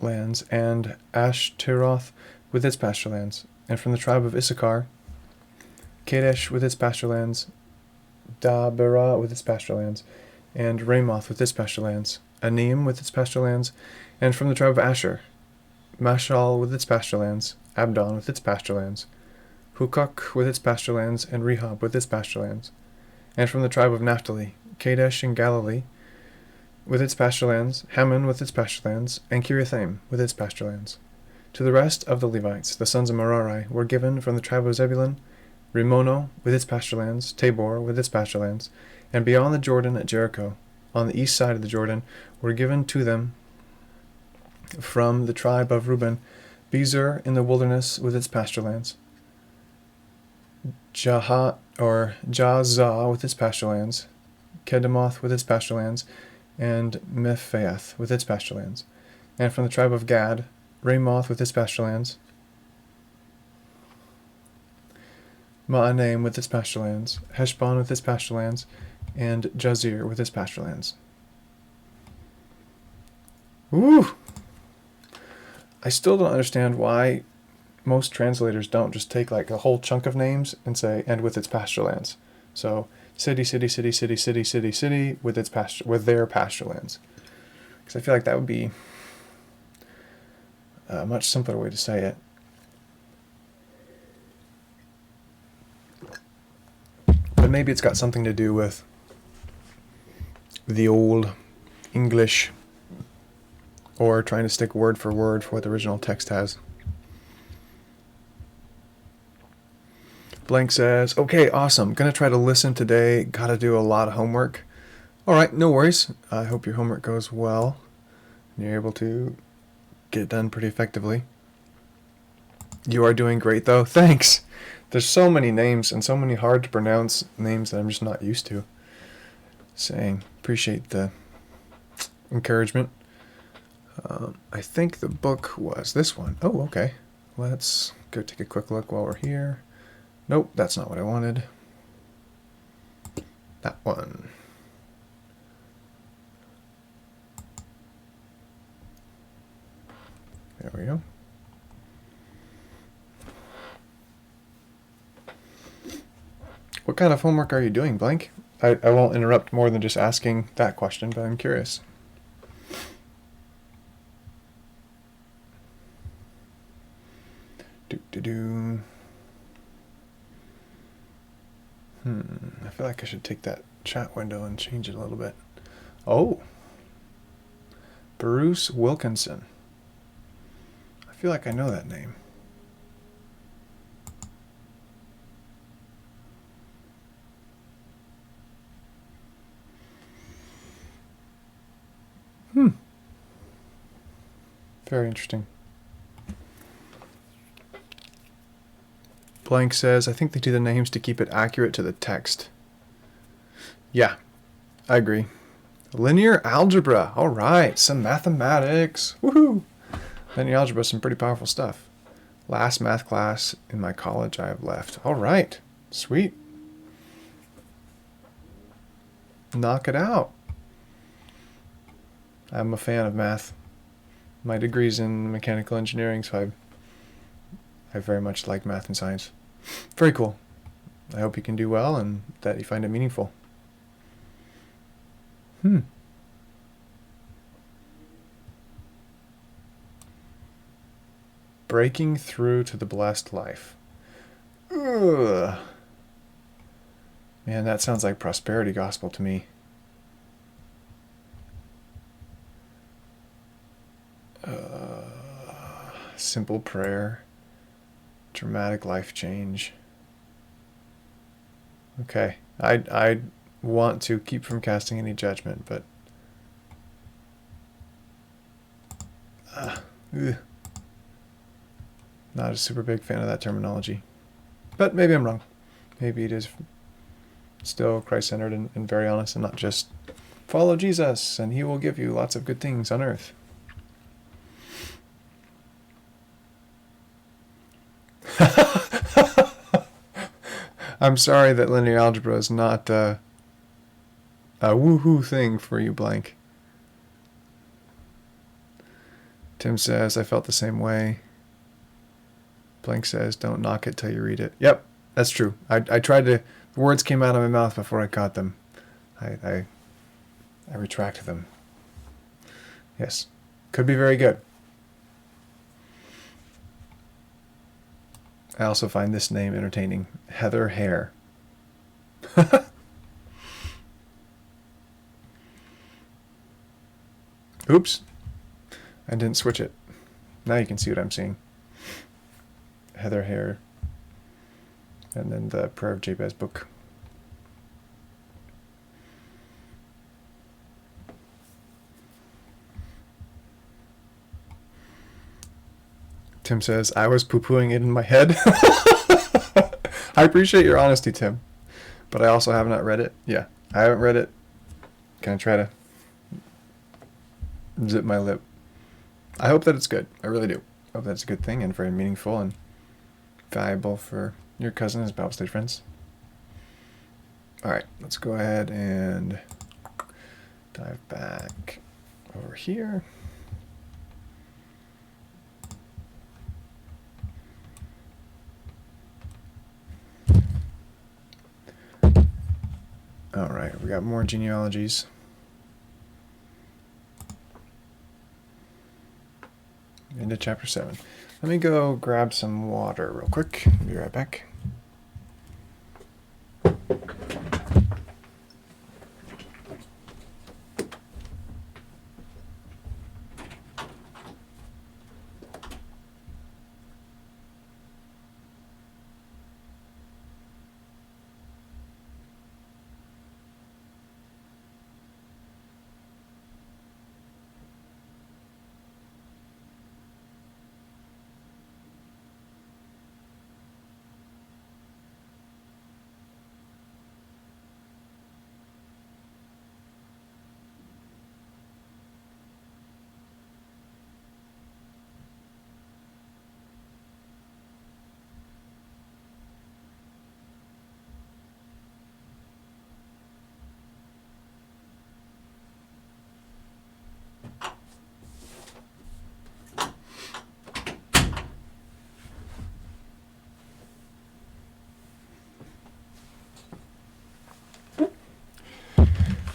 lands, and Ashtaroth with its pasture lands. And from the tribe of Issachar, Kadesh with its pasture lands, Daberah with its pasture lands, and Ramoth with its pasture lands, Anim with its pasture lands. And from the tribe of Asher, Mashal with its pasture lands, Abdon with its pasture lands, Hukok with its pasture lands, and Rehob with its pasture lands. And from the tribe of Naphtali, Kadesh in Galilee with its pasture lands, Hammon with its pasture lands, and Kiriathaim with its pasture lands. To the rest of the Levites, the sons of Merari, were given from the tribe of Zebulun, Rimono with its pasture lands, Tabor with its pasture lands, and beyond the Jordan at Jericho, on the east side of the Jordan, were given to them from the tribe of Reuben, Bezer in the wilderness with its pasture lands, Jahzah with its pasture lands, Kedemoth with its pasture lands, and Mephaath with its pasture lands. And from the tribe of Gad, Ramoth with its pasture lands, Ma'anaim with its pasture lands, Heshbon with its pasture lands, and Jazer with its pasture lands. Woo! I still don't understand why most translators don't just take like a whole chunk of names and say, and with its pasture lands. So city, city, city, city, city, city, city with its pasture, with their pasture lands. Because I feel like that would be a much simpler way to say it. But maybe it's got something to do with the old English, or trying to stick word for word for what the original text has. Blank says, okay, awesome. Gonna try to listen today. Gotta do a lot of homework. Alright, no worries. I hope your homework goes well and you're able to get it done pretty effectively. You are doing great though. Thanks. There's so many names and so many hard to pronounce names that I'm just not used to saying. Appreciate the encouragement. I think the book was this one. Oh, okay. Let's go take a quick look while we're here. Nope, that's not what I wanted. That one. There we go. What kind of homework are you doing, Blank? I won't interrupt more than just asking that question, but I'm curious. I feel like I should take that chat window and change it a little bit. Oh, Bruce Wilkinson. I feel like I know that name. Very interesting. Blank says, I think they do the names to keep it accurate to the text. Yeah, I agree. Linear algebra. All right, some mathematics. Woohoo! Linear algebra is some pretty powerful stuff. Last math class in my college I have left. All right, sweet. Knock it out. I'm a fan of math. My degree's in mechanical engineering, so I very much like math and science. Very cool. I hope you can do well and that you find it meaningful. Breaking through to the blessed life. Ugh. Man, that sounds like prosperity gospel to me. Simple prayer. Dramatic life change. Okay. I want to keep from casting any judgment, but not a super big fan of that terminology. But maybe I'm wrong. Maybe it is still Christ-centered and very honest and not just follow Jesus and he will give you lots of good things on earth. I'm sorry that linear algebra is not a woohoo thing for you, blank. Tim says, I felt the same way. Blank says, don't knock it till you read it. Yep, that's true. I tried to, the words came out of my mouth before I caught them. I retracted them. Yes, could be very good. I also find this name entertaining. Heather Hare. Oops. I didn't switch it. Now you can see what I'm seeing. Heather Hare. And then the Prayer of Jabez book. Tim says, I was poo-pooing it in my head. I appreciate your honesty, Tim. But I also have not read it. Yeah, I haven't read it. Can I try to zip my lip? I hope that it's good. I really do. I hope that's a good thing and very meaningful and valuable for your cousin as Bible study friends. All right, let's go ahead and dive back over here. All right, we got more genealogies. Into chapter 7. Let me go grab some water real quick. Be right back.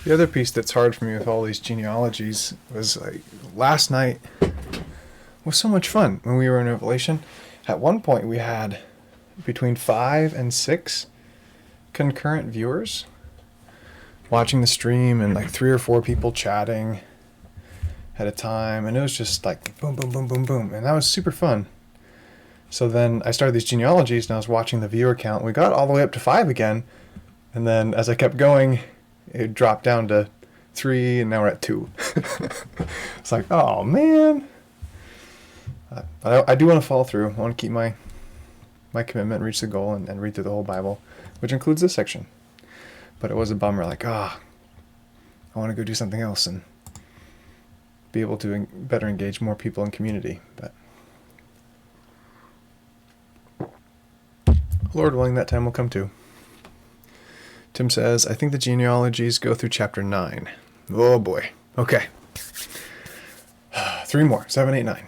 The other piece that's hard for me with all these genealogies was like last night was so much fun when we were in Revelation. At one point we had between 5 and 6 concurrent viewers watching the stream and like 3 or 4 people chatting at a time, and it was just like boom, boom, boom, boom, boom, and that was super fun. So then I started these genealogies and I was watching the viewer count. We got all the way up to 5 again, and then as I kept going, it dropped down to 3, and now we're at 2. It's like, oh man. I do want to follow through. I want to keep my commitment, reach the goal, and read through the whole Bible, which includes this section. But it was a bummer, like, I want to go do something else and be able to better engage more people in community. But Lord willing, that time will come too. Tim says, I think the genealogies go through chapter 9. Oh boy. Okay. Three more, 7, 8, 9.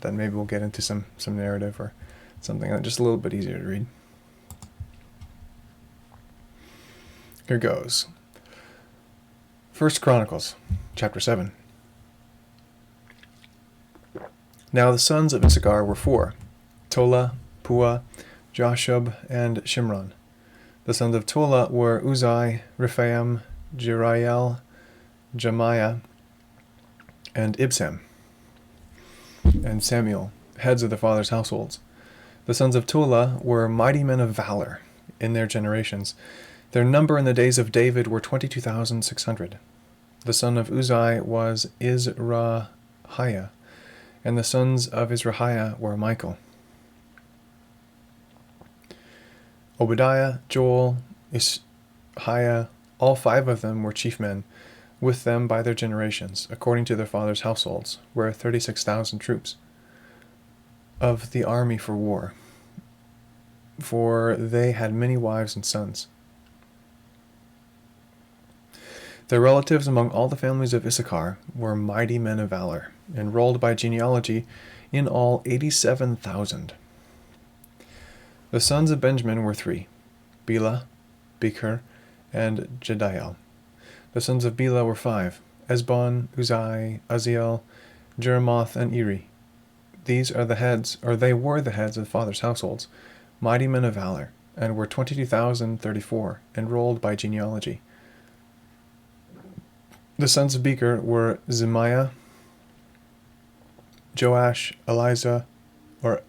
Then maybe we'll get into some narrative or something that's just a little bit easier to read. Here goes. 1 Chronicles, chapter 7. Now the sons of Issachar were 4, Tola, Pua, Jashub, and Shimron. The sons of Tola were Uzai, Rephaim, Jeriel, Jemiah, and Ibsam, and Samuel, heads of their fathers' households. The sons of Tola were mighty men of valor in their generations. Their number in the days of David were 22,600. The son of Uzai was Izrahiah, and the sons of Izrahiah were Michael, Obadiah, Joel, Ishiah. All 5 of them were chief men. With them by their generations, according to their fathers' households, were 36,000 troops of the army for war, for they had many wives and sons. Their relatives among all the families of Issachar were mighty men of valor, enrolled by genealogy, in all 87,000. The sons of Benjamin were 3, Bela, Becher, and Jediel. The sons of Bela were 5, Esbon, Uzai, Uzziel, Jeremoth, and Eri. These are the heads, or they were the heads of the fathers' households, mighty men of valor, and were 22,034, enrolled by genealogy. The sons of Becher were Zemiah, Joash, Eliza, or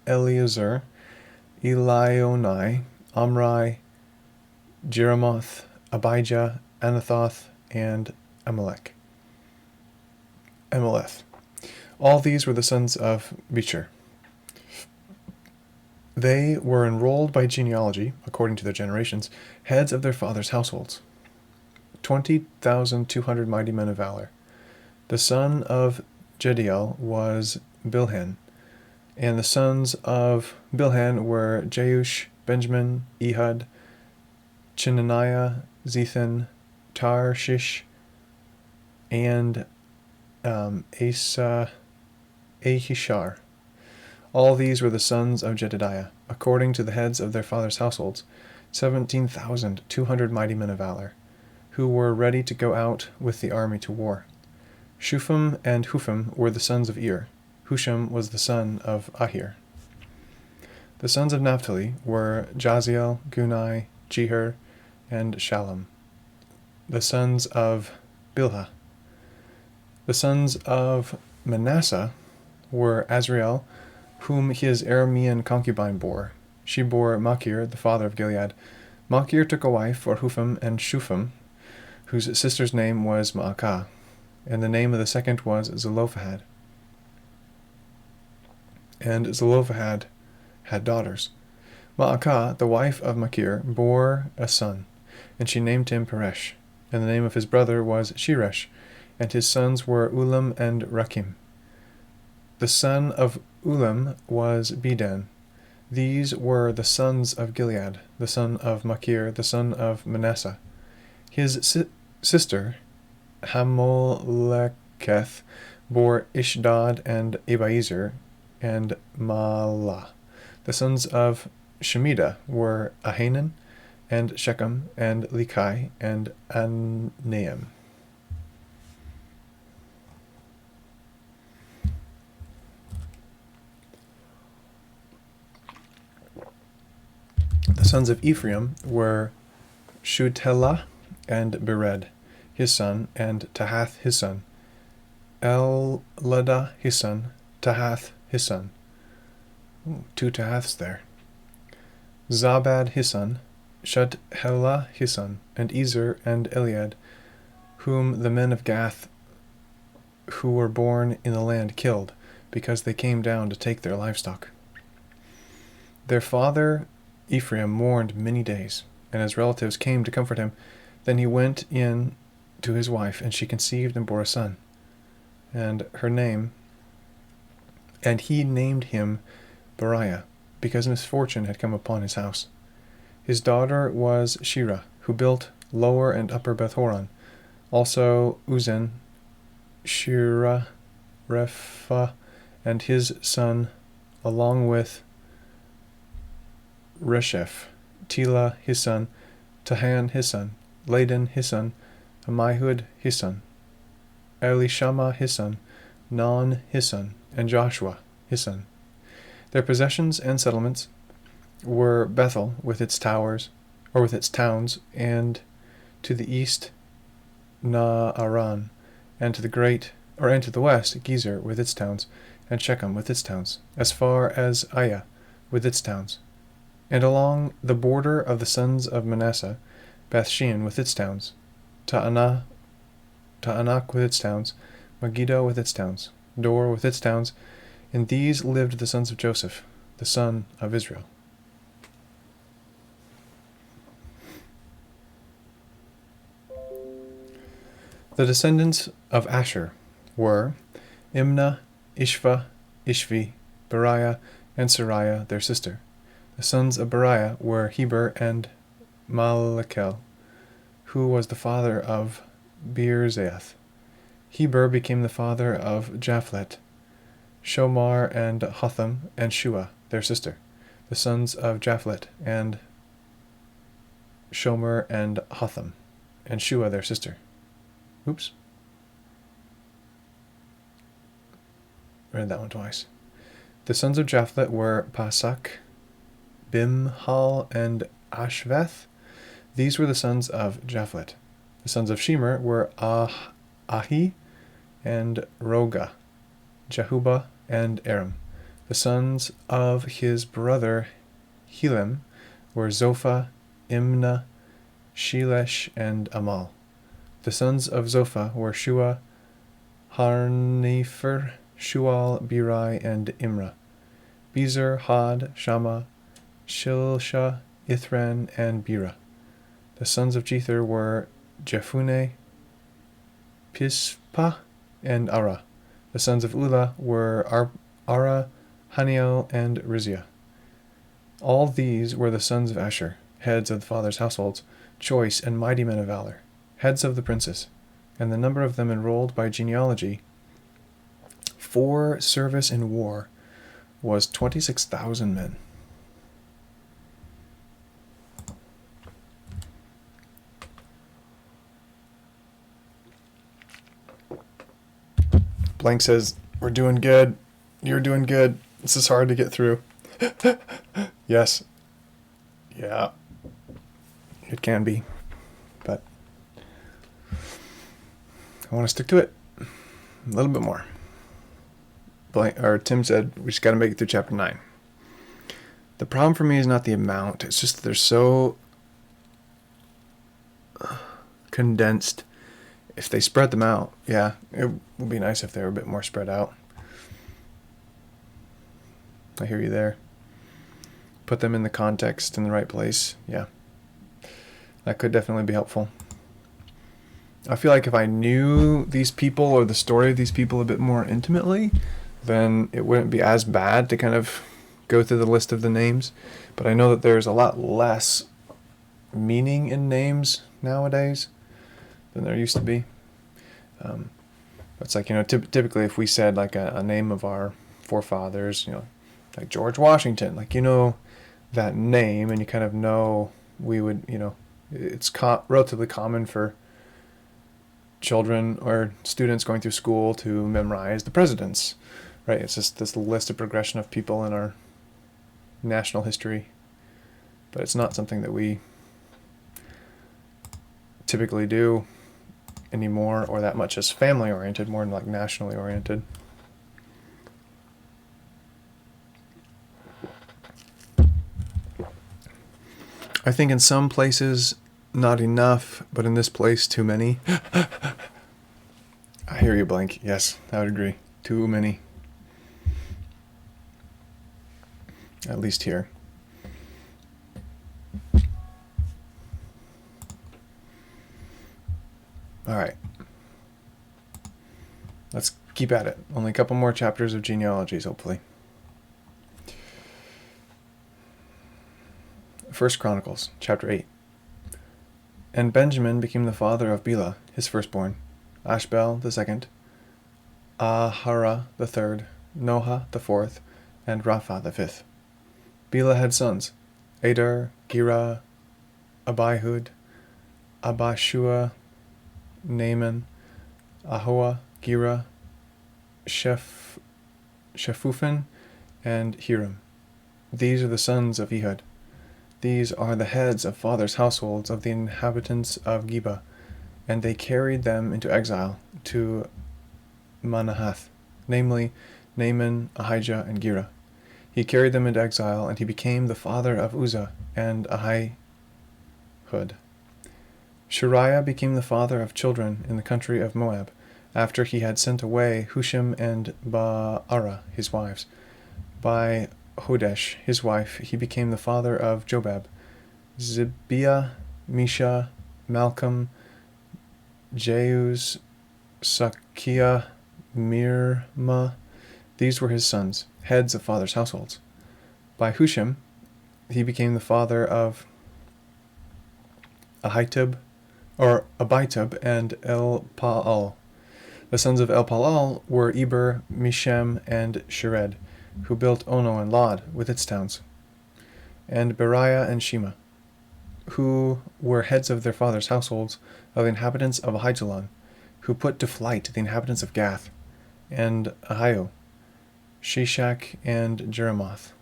Eliezer, Elionai, Omri, Jeremoth, Abijah, Anathoth, and Amalek. All these were the sons of Becher. They were enrolled by genealogy, according to their generations, heads of their fathers' households. 20,200 mighty men of valor. The son of Jediel was Bilhan, and the sons of Bilhan were Jeush, Benjamin, Ehud, Chenaniah, Zethan, Tarshish, and Ahishar. All these were the sons of Jedidiah, according to the heads of their fathers' households, 17,200 mighty men of valor, who were ready to go out with the army to war. Shupham and Hupham were the sons of Ir. Husham was the son of Ahir. The sons of Naphtali were Jaziel, Gunai, Jeher, and Shalom. The sons of Bilhah. The sons of Manasseh were Azriel, whom his Aramean concubine bore. She bore Machir, the father of Gilead. Machir took a wife for Hupham and Shupham, whose sister's name was Maacah, and the name of the second was Zelophehad. And Zelophehad had daughters. Maacah, the wife of Machir, bore a son, and she named him Peresh. And the name of his brother was Sheresh, and his sons were Ulam and Rakim. The son of Ulam was Bedan. These were the sons of Gilead, the son of Machir, the son of Manasseh. His sister, Hamoleketh, bore Ishdad and Abiezer and Malah. The sons of Shemida were Ahanan and Shechem and Lekai and Anaim. The sons of Ephraim were Shutelah and Bered, his son, and Tahath, his son, Eladah, his son, Tahath, his son. Ooh, 2 Tahaths there. Zabad, his son, Shuthelah, his son, and Ezer and Eliad, whom the men of Gath who were born in the land killed, because they came down to take their livestock. Their father Ephraim mourned many days, and his relatives came to comfort him. Then he went in to his wife, and she conceived and bore a son, and he named him Beriah, because misfortune had come upon his house. His daughter was Shirah, who built Lower and Upper Beth-horon. Also Uzzen, Shirah, Repha and his son, along with Resheph, Tela his son, Tahan his son, Ladan his son, Ammihud his son, Elishama his son, Non his son, and Joshua his son. Their possessions and settlements were Bethel with its towns, and to the east Naaran, and to the west Gezer with its towns, and Shechem with its towns, as far as Aiah with its towns. And along the border of the sons of Manasseh, Bethshean with its towns, Taanach with its towns, Megiddo with its towns, Dor with its towns. In these lived the sons of Joseph, the son of Israel. The descendants of Asher were Imnah, Ishva, Ishvi, Beriah, and Sariah their sister. The sons of Beriah were Heber and Malachel, who was the father of Beerzaeth. Heber became the father of Japhlet, Shomar and Hotham, and Shua, their sister. The sons of Japhlet and Shomer and Hotham, and Shua, their sister. Oops. Read that one twice. The sons of Japhlet were Pasak, Bimhal, and Ashveth. These were the sons of Japhlet. The sons of Shemer were Ahi and Roga, Jehuba, and Aram. The sons of his brother Helem were Zophah, Imnah, Shelesh, and Amal. The sons of Zophah were Shua, Harnefer, Shual, Birai, and Imrah. Bezer, Had, Shama, Shilsha, Ithran, and Bera. The sons of Jether were Jephunneh, Pispa, and Ara. The sons of Ulah were Ara, Haniel, and Rizia. All these were the sons of Asher, heads of the fathers' households, choice and mighty men of valor, heads of the princes, and the number of them enrolled by genealogy for service in war was 26,000 men. Blank says, we're doing good. You're doing good. This is hard to get through. Yes. Yeah. It can be. But I want to stick to it a little bit more. Tim said, we just got to make it through chapter 9. The problem for me is not the amount. It's just that they're so condensed. If they spread them out, yeah, it would be nice if they were a bit more spread out. I hear you there. Put them in the context in the right place. Yeah. That could definitely be helpful. I feel like if I knew these people or the story of these people a bit more intimately, then it wouldn't be as bad to kind of go through the list of the names. But I know that there's a lot less meaning in names nowadays than there used to be. It's like, typically if we said like a name of our forefathers, like George Washington, like, that name, and you kind of know we would, it's relatively common for children or students going through school to memorize the presidents, right? It's just this list of progression of people in our national history, but it's not something that we typically do anymore, or that much as family oriented, more than like nationally oriented. I think in some places not enough, but in this place too many. I hear you, Blank. Yes, I would agree. Too many. At least here. All right. Let's keep at it. Only a couple more chapters of genealogies, hopefully. 1 Chronicles, chapter 8. And Benjamin became the father of Bela, his firstborn, Ashbel the second, Ahara the third, Noha the fourth, and Rapha the fifth. Bela had sons, Adar, Gira, Abihud, Abashua, Naaman, Ahoa, Gira, Shephuphim, and Hiram. These are the sons of Ehud. These are the heads of fathers' households of the inhabitants of Geba, and they carried them into exile to Manahath, namely Naaman, Ahijah, and Gira. He carried them into exile, and he became the father of Uzzah and Ahihud. Shariah became the father of children in the country of Moab, after he had sent away Hushim and Baara, his wives. By Hodesh, his wife, he became the father of Jobab, Zibiah, Misha, Malcolm, Jeuz, Sakiah, Mirma. These were his sons, heads of fathers' households. By Hushim, he became the father of Abitub and Elpaal. The sons of Elpaal were Eber, Mishem, and Shered, who built Ono and Lod with its towns, and Beriah and Shema, who were heads of their fathers' households, of the inhabitants of Ahijalon, who put to flight the inhabitants of Gath, and Ahio, Shishak, and Jeremoth.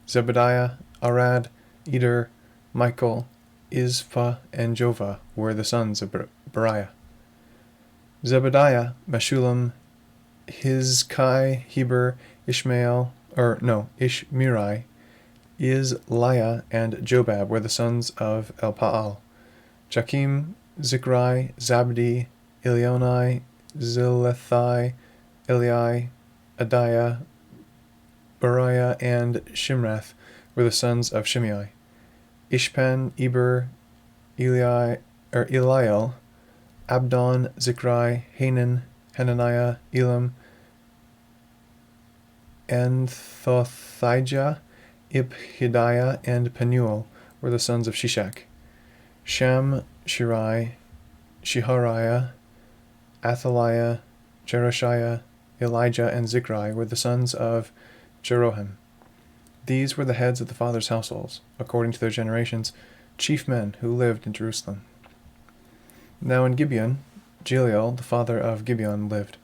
Zebediah, Arad, Eder, Michael, Izpah, and Jova were the sons of Beriah. Zebediah, Meshullam, Hizkai, Heber, Ishmerai, Izliah, and Jobab were the sons of Elpaal. Jakim, Zikri, Zabdi, Elionai, Zilethai, Eli, Adiah, Beriah, and Shimrath were the sons of Shimei. Ishpan, Eber, Eliel, Abdon, Zikri, Hanan, Hananiah, Elam, Anthothijah, Ibhidiah, and Penuel were the sons of Shishak. Shem, Shirai, Shehariah, Athaliah, Jerushiah, Elijah, and Zikri were the sons of Jeroham. These were the heads of the fathers' households, according to their generations, chief men who lived in Jerusalem. Now in Gibeon, Jeliel, the father of Gibeon, lived,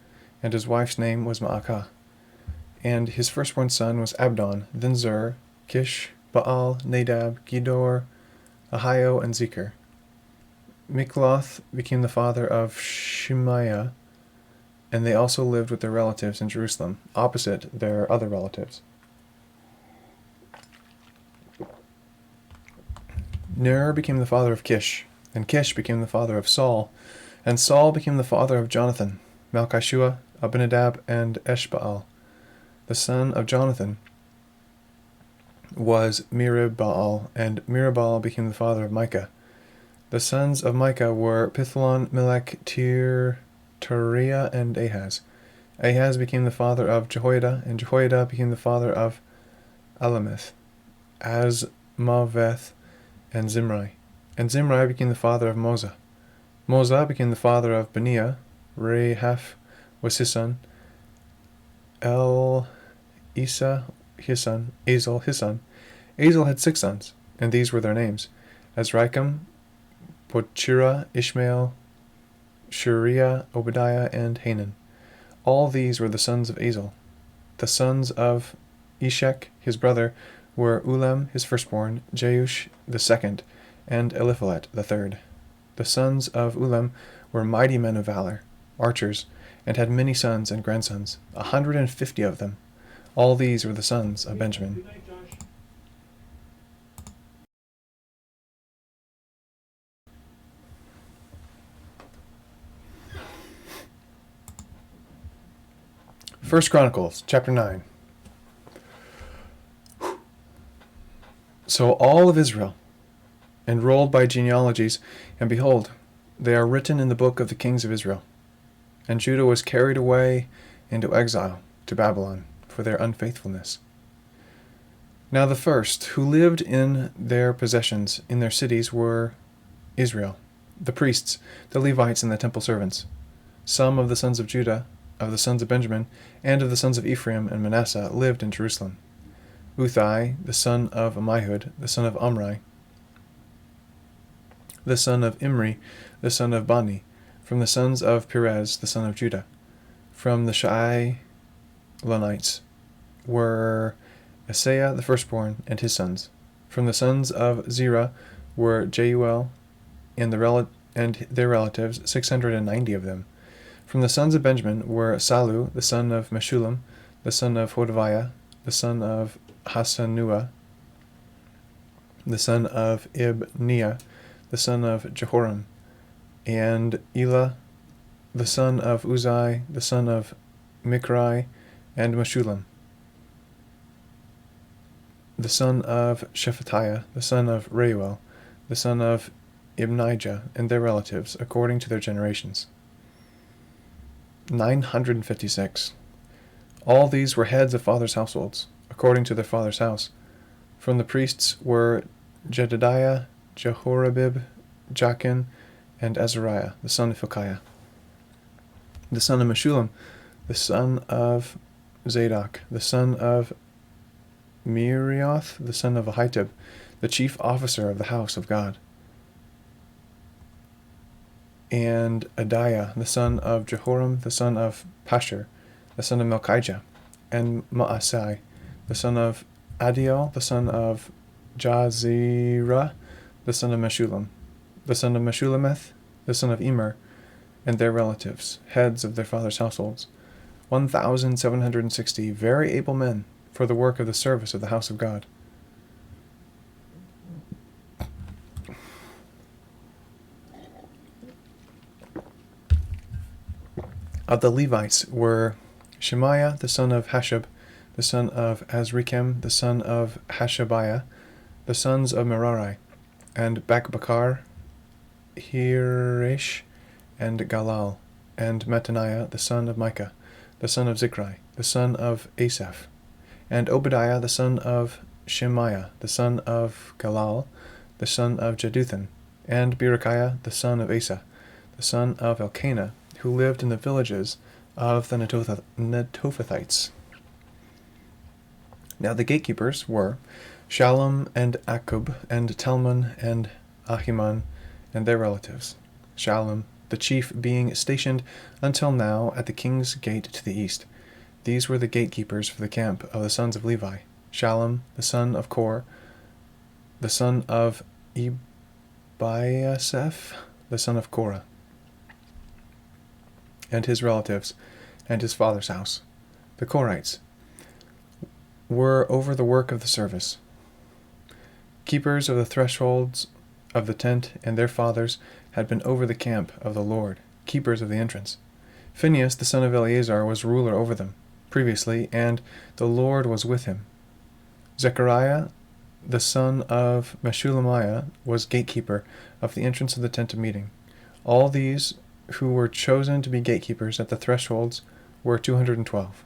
and his wife's name was Maacah. And his firstborn son was Abdon, then Zur, Kish, Baal, Nadab, Gedor, Ahio, and Zikr. Mikloth became the father of Shemaiah, and they also lived with their relatives in Jerusalem, opposite their other relatives. Ner became the father of Kish, and Kish became the father of Saul, and Saul became the father of Jonathan, Malchishua, Abinadab, and Eshbaal. The son of Jonathan was Meribaal, and Meribaal became the father of Micah. The sons of Micah were Pithlon, Melech, Tariah, and Ahaz. Ahaz became the father of Jehoiada, and Jehoiada became the father of Alameth, Azmaveth, and Zimri. And Zimri became the father of Moza. Moza became the father of Beniah. Rahaph was his son. Isa his son. Azel his son. Azel had 6 sons, and these were their names: Azrikam, Bochira, Ishmael, Shuriah, Obadiah, and Hanan. All these were the sons of Azel. The sons of Eshek, his brother, were Ulam, his firstborn, Jeush the second, and Eliphalet the third. The sons of Ulam were mighty men of valor, archers, and had many sons and grandsons, 150 of them. All these were the sons of Benjamin. First Chronicles, chapter 9. So all of Israel, enrolled by genealogies, and behold, they are written in the book of the kings of Israel. And Judah was carried away into exile to Babylon for their unfaithfulness. Now the first who lived in their possessions in their cities were Israel, the priests, the Levites, and the temple servants. Some of the sons of Judah, of the sons of Benjamin, and of the sons of Ephraim and Manasseh, lived in Jerusalem. Uthai, the son of Ammihud, the son of Omri, the son of Imri, the son of Bani, from the sons of Perez, the son of Judah. From the Sha'ilonites were Asaiah the firstborn and his sons. From the sons of Zerah were Jeuel and their relatives, 690 of them. From the sons of Benjamin were Salu, the son of Meshullam, the son of Hodaviah, the son of Hasanua, the son of Ibniah, the son of Jehoram, and Elah, the son of Uzai, the son of Mikrai, and Meshullam, the son of Shephatiah, the son of Reuel, the son of Ibnijah, and their relatives, according to their generations. 956. All these were heads of fathers' households, according to their father's house. From the priests were Jedediah, Jehorabib, Jachin, and Azariah, the son of Hilkiah, the son of Meshullam, the son of Zadok, the son of Merioth, the son of Ahitub, the chief officer of the house of God, and Adiah, the son of Jehoram, the son of Pashur, the son of Melchijah, and Maasai, the son of Adiel, the son of Jazirah, the son of Meshullam, the son of Meshulameth, the son of Emer, and their relatives, heads of their fathers' households, 1,760 very able men for the work of the service of the house of God. Of the Levites were Shemaiah, the son of Hashab, the son of Azrikam, the son of Hashabiah, the sons of Merari, and Bakbakar, Hirish, and Galal, and Mattaniah, the son of Micah, the son of Zichri, the son of Asaph, and Obadiah, the son of Shemaiah, the son of Galal, the son of Jeduthun, and Berechiah, the son of Asa, the son of Elkanah, who lived in the villages of the Netophathites. Now the gatekeepers were Shallum and Akub and Talmon and Ahiman and their relatives. Shallum, the chief, being stationed until now at the king's gate to the east. These were the gatekeepers for the camp of the sons of Levi. Shallum, the son of Kor, the son of Ebiasaph, the son of Korah, and his relatives, and his father's house. The Korites were over the work of the service. Keepers of the thresholds of the tent and their fathers had been over the camp of the Lord, keepers of the entrance. Phinehas, the son of Eleazar, was ruler over them previously, and the Lord was with him. Zechariah, the son of Meshulamiah, was gatekeeper of the entrance of the tent of meeting. All these who were chosen to be gatekeepers at the thresholds were 212.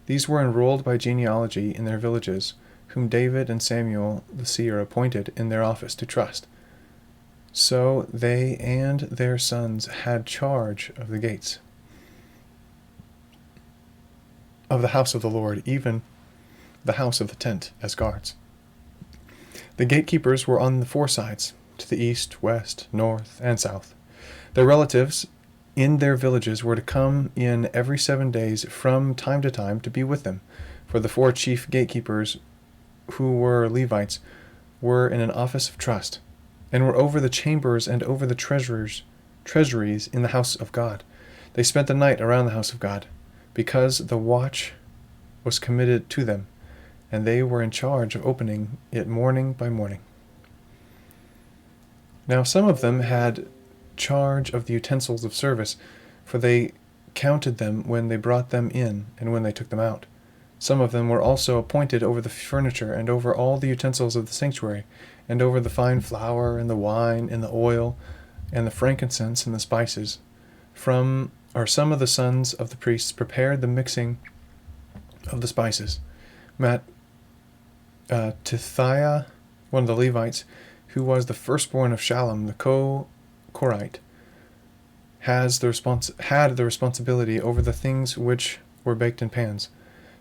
These were enrolled by genealogy in their villages, whom David and Samuel the seer appointed in their office to trust. So they and their sons had charge of the gates of the house of the Lord, even the house of the tent, as guards. The gatekeepers were on the four sides, to the east, west, north, and south. Their relatives in their villages were to come in every 7 days from time to time to be with them, for the four chief gatekeepers, who were Levites, were in an office of trust, and were over the chambers and over the treasuries in the house of God. They spent the night around the house of God, because the watch was committed to them, and they were in charge of opening it morning by morning. Now some of them had charge of the utensils of service, for they counted them when they brought them in and when they took them out. Some of them were also appointed over the furniture and over all the utensils of the sanctuary, and over the fine flour and the wine and the oil and the frankincense and the spices. Some of the sons of the priests prepared the mixing of the spices. Tithiah, one of the Levites, who was the firstborn of Shallum the Korite, had the responsibility over the things which were baked in pans.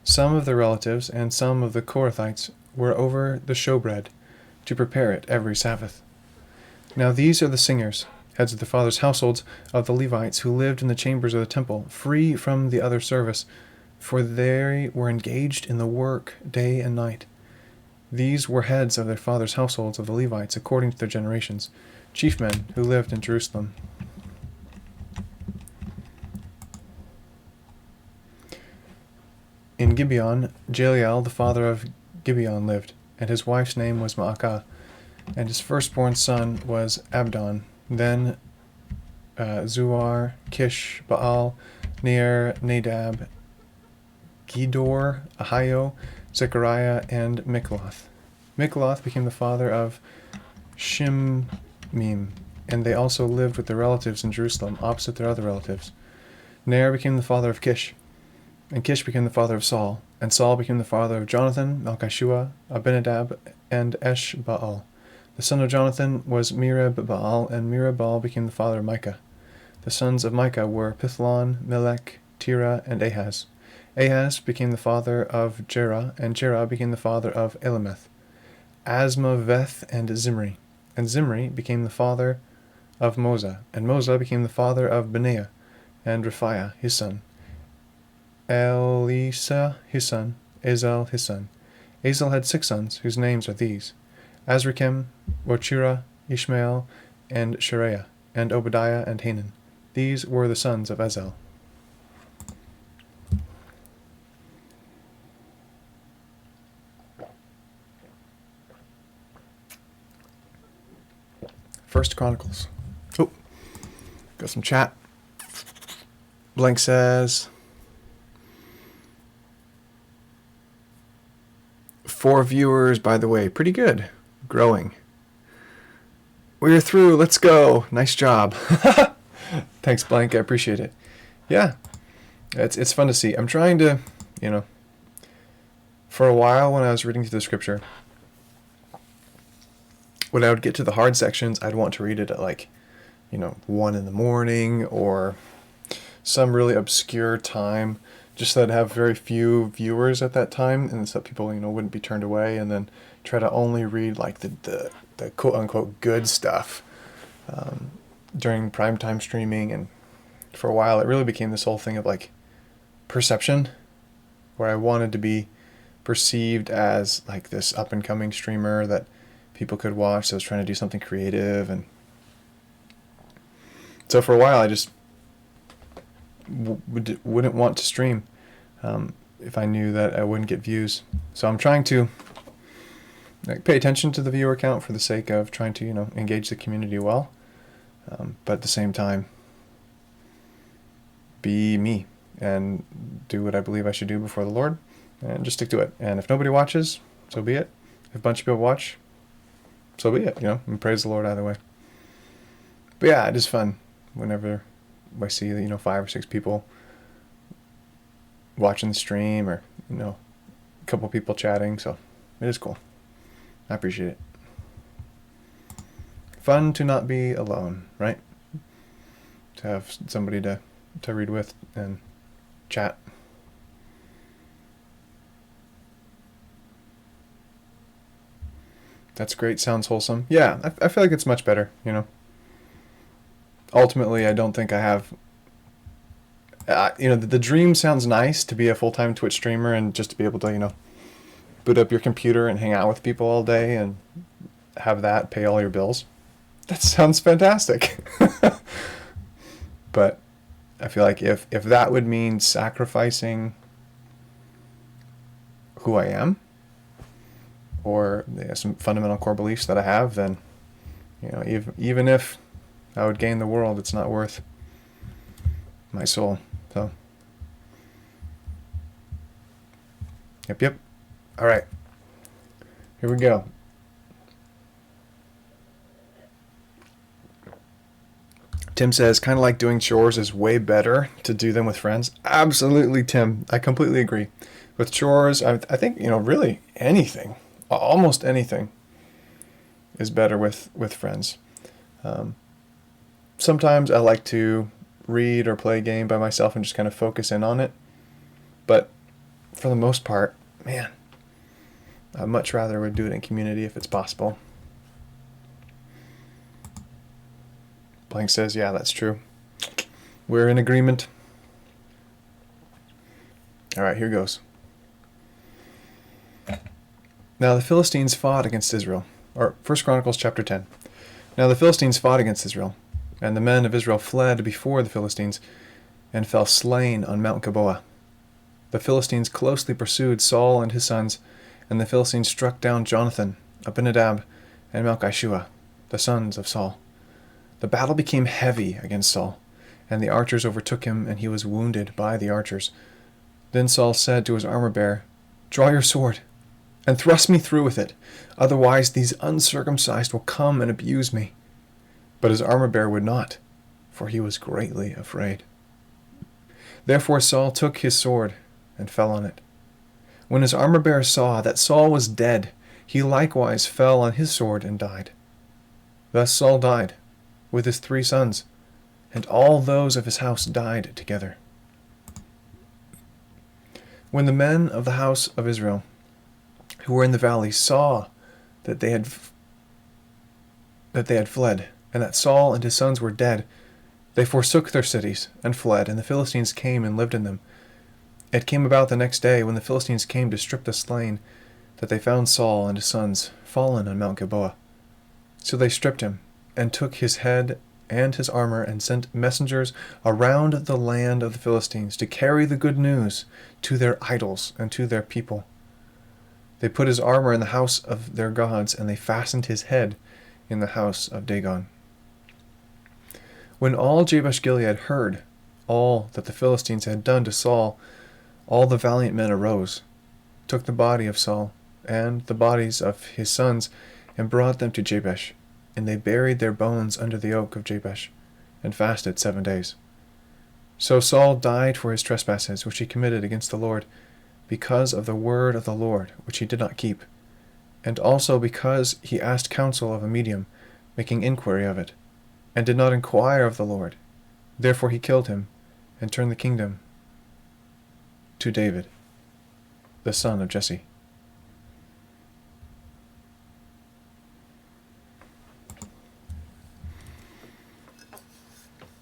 Some of the relatives and some of the Korathites were over the showbread, to prepare it every Sabbath. Now these are the singers, heads of the fathers' households of the Levites, who lived in the chambers of the temple, free from the other service, for they were engaged in the work day and night. These were heads of their fathers' households of the Levites, according to their generations, chief men who lived in Jerusalem. In Gibeon, Jaeliel, the father of Gibeon, lived, and his wife's name was Maacah, and his firstborn son was Abdon. Then Zuar, Kish, Baal, Ner, Nadab, Gedor, Ahio, Zechariah, and Mikloth. Mikloth became the father of Shimim, and they also lived with their relatives in Jerusalem, opposite their other relatives. Ner became the father of Kish, and Kish became the father of Saul, and Saul became the father of Jonathan, Malchishua, Abinadab, and Eshbaal. The son of Jonathan was Merib-Baal, and Merib-Baal became the father of Micah. The sons of Micah were Pithlon, Melech, Tira, and Ahaz. Ahaz became the father of Jerah, and Jerah became the father of Elameth, Asmaveth, and Zimri became the father of Moza, and Moza became the father of Benaiah, and Rephaiah his son, Elisa his son, Azel his son. Azel had 6 sons, whose names are these: Azrikam, Bochira, Ishmael, and Shereah, and Obadiah, and Hanan. These were the sons of Azel. First Chronicles. Oh, got some chat. Blank says 4 viewers, by the way. Pretty good. Growing. We're through. Let's go. Nice job. Thanks, Blank. I appreciate it. Yeah. It's fun to see. I'm trying to, for a while when I was reading through the scripture, when I would get to the hard sections, I'd want to read it at 1 in the morning or some really obscure time, just so I'd have very few viewers at that time, and so people, wouldn't be turned away, and then try to only read the quote unquote good stuff during primetime streaming. And for a while, it really became this whole thing of perception, where I wanted to be perceived as this up and coming streamer that people could watch. So I was trying to do something creative, and so for a while I just wouldn't want to stream if I knew that I wouldn't get views. So I'm trying to pay attention to the viewer count for the sake of trying to engage the community well, but at the same time be me and do what I believe I should do before the Lord, and just stick to it. And if nobody watches, so be it. If a bunch of people watch, so be it, and praise the Lord either way. But yeah, it is fun whenever I see 5 or 6 people watching the stream, or a couple people chatting. So it is cool. I appreciate it. Fun to not be alone, right? To have somebody to read with and chat. That's great. Sounds wholesome. Yeah, I feel like it's much better, Ultimately, I don't think I have... the dream sounds nice, to be a full-time Twitch streamer and just to be able to, boot up your computer and hang out with people all day and have that pay all your bills. That sounds fantastic. But I feel like if that would mean sacrificing who I am, or some fundamental core beliefs that I have, then even if I would gain the world, it's not worth my soul. So yep. All right, here we go. Tim says, kind of like doing chores is way better to do them with friends. Absolutely, Tim. I completely agree. With chores, I think really anything, almost anything, is better with friends. Sometimes I like to read or play a game by myself and just kind of focus in on it. But for the most part, man, I much rather would do it in community if it's possible. Blank says, yeah, that's true. We're in agreement. All right, here goes. Now the Philistines fought against Israel. Or 1 Chronicles chapter 10. Now the Philistines fought against Israel, and the men of Israel fled before the Philistines, and fell slain on Mount Gilboa. The Philistines closely pursued Saul and his sons, and the Philistines struck down Jonathan, Abinadab, and Malchishua, the sons of Saul. The battle became heavy against Saul, and the archers overtook him, and he was wounded by the archers. Then Saul said to his armor-bearer, "Draw your sword, and thrust me through with it. Otherwise these uncircumcised will come and abuse me." But his armor-bearer would not, for he was greatly afraid. Therefore Saul took his sword and fell on it. When his armor-bearer saw that Saul was dead, he likewise fell on his sword and died. Thus Saul died, with his 3 sons, and all those of his house died together. When the men of the house of Israel who were in the valley saw that they had fled, and that Saul and his sons were dead, they forsook their cities and fled, and the Philistines came and lived in them. It came about the next day, when the Philistines came to strip the slain, that they found Saul and his sons fallen on Mount Gilboa. So they stripped him, and took his head and his armor, and sent messengers around the land of the Philistines to carry the good news to their idols and to their people. They put his armor in the house of their gods, and they fastened his head in the house of Dagon. When all Jabesh-Gilead heard all that the Philistines had done to Saul, all the valiant men arose, took the body of Saul and the bodies of his sons, and brought them to Jabesh, and they buried their bones under the oak of Jabesh, and fasted 7 days. So Saul died for his trespasses which he committed against the Lord, because of the word of the Lord which he did not keep, and also because he asked counsel of a medium, making inquiry of it, and did not inquire of the Lord. Therefore he killed him, and turned the kingdom to David, the son of Jesse.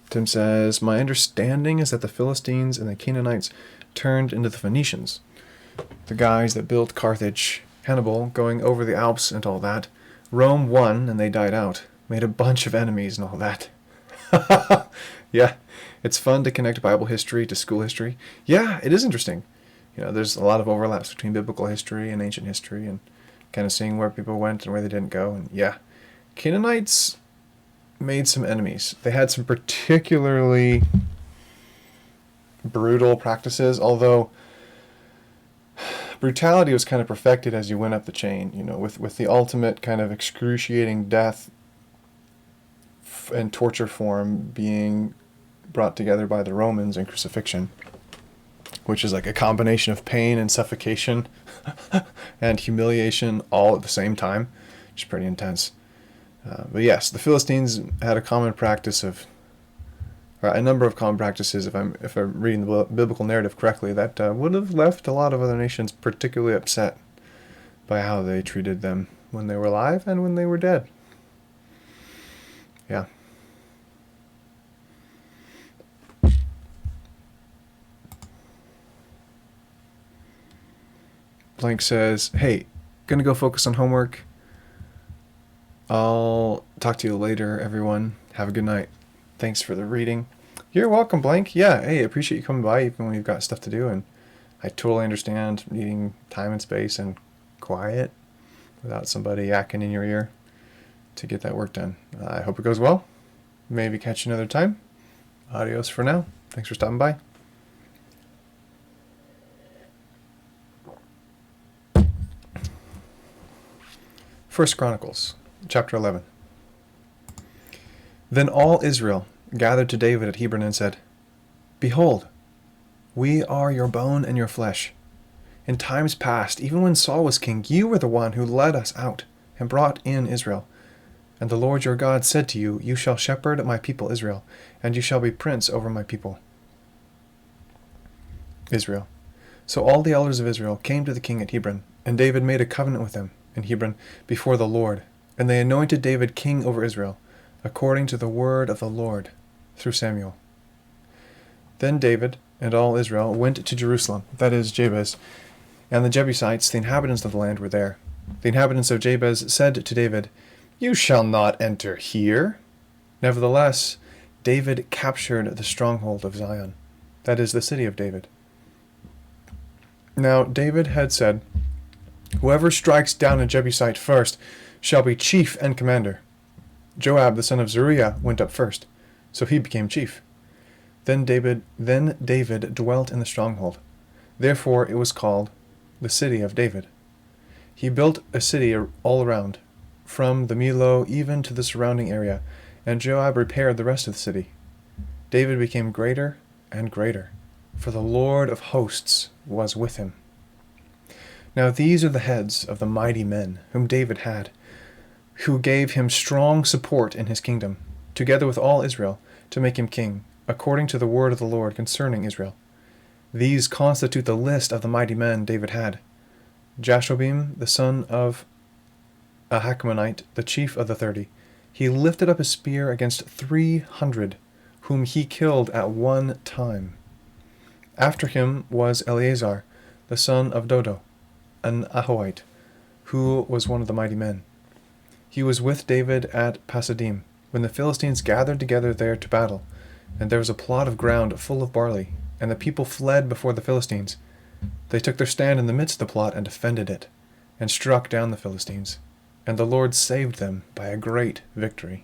Tim says, my understanding is that the Philistines and the Canaanites turned into the Phoenicians, the guys that built Carthage, Hannibal going over the Alps and all that. Rome won and they died out, made a bunch of enemies and all that. Yeah, it's fun to connect Bible history to school history. Yeah, it is interesting. You know, there's a lot of overlaps between biblical history and ancient history, and kind of seeing where people went and where they didn't go. And yeah, Canaanites made some enemies. They had some particularly brutal practices, although brutality was kind of perfected as you went up the chain, you know, with the ultimate kind of excruciating death and torture form being brought together by the Romans in crucifixion, which is like a combination of pain and suffocation and humiliation all at the same time, which is pretty intense. But yes, the Philistines had a common practice of, or a number of common practices, if I'm reading the biblical narrative correctly, that would have left a lot of other nations particularly upset by how they treated them when they were alive and when they were dead. Yeah. Blank says, hey, gonna go focus on homework. I'll talk to you later, everyone. Have a good night. Thanks for the reading. You're welcome, Blank. Yeah, hey, I appreciate you coming by even when you've got stuff to do, and I totally understand needing time and space and quiet without somebody yakking in your ear to get that work done. I hope it goes well. Maybe catch you another time. Adios for now. Thanks for stopping by. First Chronicles, chapter 11. Then all Israel gathered to David at Hebron and said, Behold, we are your bone and your flesh. In times past, even when Saul was king, you were the one who led us out and brought in Israel. And the Lord your God said to you, You shall shepherd my people Israel, and you shall be prince over my people Israel. So all the elders of Israel came to the king at Hebron, and David made a covenant with them in Hebron before the Lord. And they anointed David king over Israel, according to the word of the Lord, through Samuel. Then David and all Israel went to Jerusalem, that is, Jabez, and the Jebusites, the inhabitants of the land, were there. The inhabitants of Jabez said to David, You shall not enter here. Nevertheless, David captured the stronghold of Zion, that is, the city of David. Now David had said, Whoever strikes down a Jebusite first shall be chief and commander. Joab the son of Zeruiah went up first, so he became chief. Then David dwelt in the stronghold. Therefore it was called the city of David. He built a city all around, from the Millo even to the surrounding area, and Joab repaired the rest of the city. David became greater and greater, for the Lord of hosts was with him. Now these are the heads of the mighty men whom David had, who gave him strong support in his kingdom, together with all Israel, to make him king, according to the word of the Lord concerning Israel. These constitute the list of the mighty men David had: Jashobim, the son of a Hachmonite, the chief of the 30. He lifted up his spear against 300, whom he killed at one time. After him was Eleazar, the son of Dodo, an Ahohite, who was one of the mighty men. He was with David at Pasidim, when the Philistines gathered together there to battle, and there was a plot of ground full of barley, and the people fled before the Philistines. They took their stand in the midst of the plot and defended it, and struck down the Philistines, and the Lord saved them by a great victory.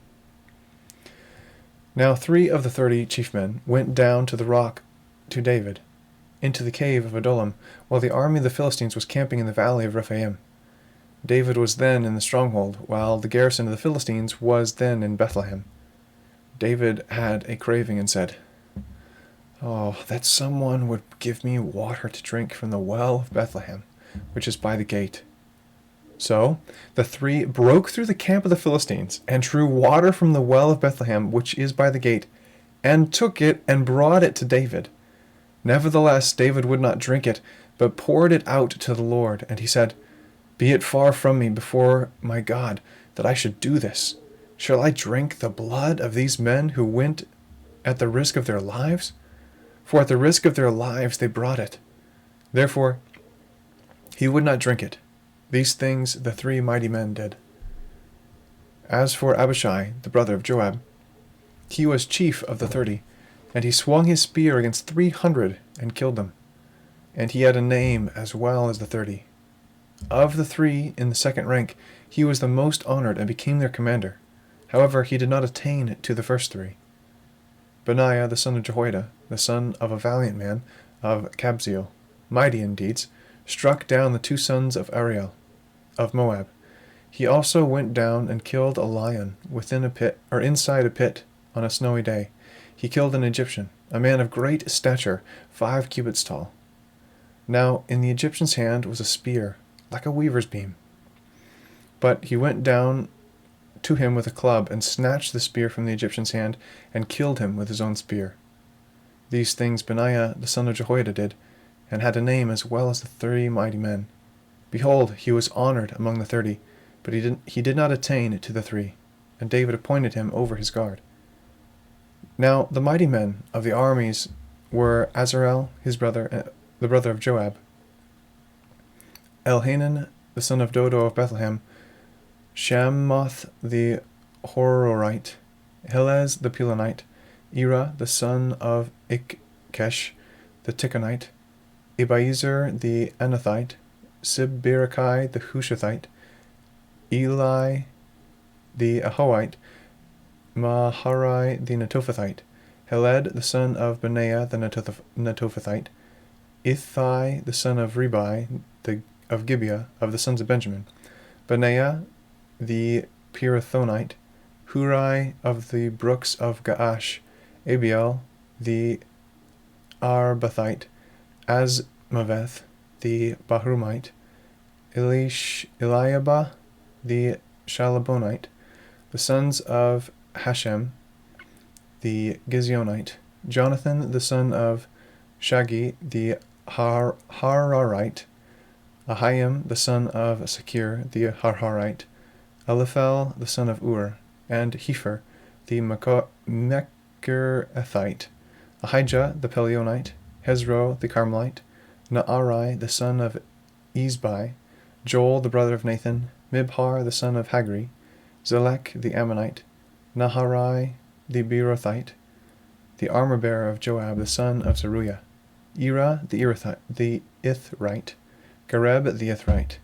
Now 3 of the 30 chief men went down to the rock to David, into the cave of Adullam, while the army of the Philistines was camping in the valley of Rephaim. David was then in the stronghold, while the garrison of the Philistines was then in Bethlehem. David had a craving and said, Oh, that someone would give me water to drink from the well of Bethlehem, which is by the gate. So the 3 broke through the camp of the Philistines, and drew water from the well of Bethlehem, which is by the gate, and took it and brought it to David. Nevertheless, David would not drink it, but poured it out to the Lord. And he said, Be it far from me before my God that I should do this. Shall I drink the blood of these men who went at the risk of their lives? For at the risk of their lives they brought it. Therefore he would not drink it. These things the 3 mighty men did. As for Abishai, the brother of Joab, he was chief of the 30, and he swung his spear against 300 and killed them. And he had a name as well as the 30. Of the 3 in the second rank, he was the most honored and became their commander. However, he did not attain to the first 3. Benaiah, the son of Jehoiada, the son of a valiant man of Kabzeel, mighty in deeds, struck down the 2 sons of Ariel of Moab. He also went down and killed a lion within a pit, or inside a pit, on a snowy day. He killed an Egyptian, a man of great stature, 5 cubits tall. Now in the Egyptian's hand was a spear, like a weaver's beam. But he went down to him with a club, and snatched the spear from the Egyptian's hand, and killed him with his own spear. These things Benaiah the son of Jehoiada did, and had a name as well as the 30 mighty men. Behold, he was honored among the 30, but he did not attain to the 3, and David appointed him over his guard. Now the mighty men of the armies were Azarel, his brother, the brother of Joab, Elhanan, the son of Dodo of Bethlehem, Shammoth the Hororite, Helez the Pelonite, Ira the son of Ikkesh the Ticonite, Abiezer the Anathite, Sibberekai the Hushathite, Eli the Ahohite, Maharai the Netophathite, Heled the son of Benaiah the Netophathite, Ithai the son of Ribai of Gibeah of the sons of Benjamin, Benaiah the Pirathonite, Hurai of the brooks of Gaash, Abiel the Arbathite, Azmaveth the Bahrumite, Eliabah the Shalabonite, the sons of Hashem, the Gizionite, Jonathan, the son of Shagi, the Hararite, Ahiam, the son of Sakir, the Harharite, Eliphel, the son of Ur, and Hefer, the Mecherathite, Ahijah, the Pelionite, Hezro, the Carmelite, Naarai, the son of Ezbai, Joel, the brother of Nathan, Mibhar, the son of Hagri, Zelek, the Ammonite, Naharai, the Beerothite, the armor-bearer of Joab, the son of Zeruiah, Ira, the Ithrite, Gareb, the Ithrite,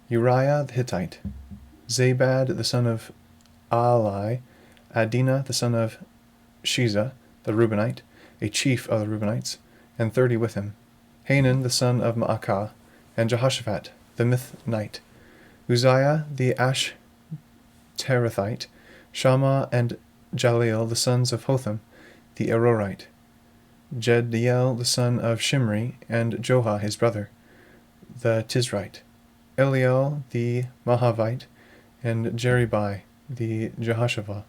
Uriah, the Hittite, Zabad, the son of Ali, Adina, the son of Shiza, the Reubenite, a chief of the Reubenites, and 30 with him, Hanan, the son of Maacah, and Jehoshaphat, the Mithnite, Uzziah, the Ashterathite, Shammah and Jaleel, the sons of Hotham, the Erorite, Jediel, the son of Shimri, and Joha, his brother, the Tizrite, Eliel, the Mahavite, and Jeribai, the Jehoshavah,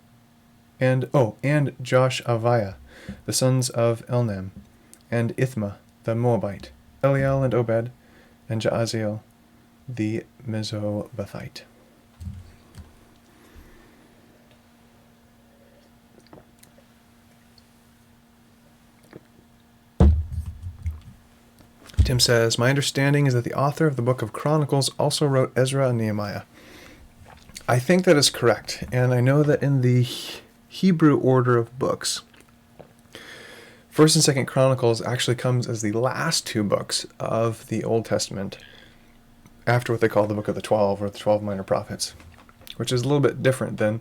and Joshaviah, the sons of Elnam, and Ithma, the Moabite, Eliel and Obed, and Jaaziel, the Mezobathite. Tim says, my understanding is that the author of the book of Chronicles also wrote Ezra and Nehemiah. I think that is correct, and I know that in the Hebrew order of books, 1st and 2nd Chronicles actually comes as the last 2 books of the Old Testament, after what they call the Book of the 12, or the 12 Minor Prophets, which is a little bit different than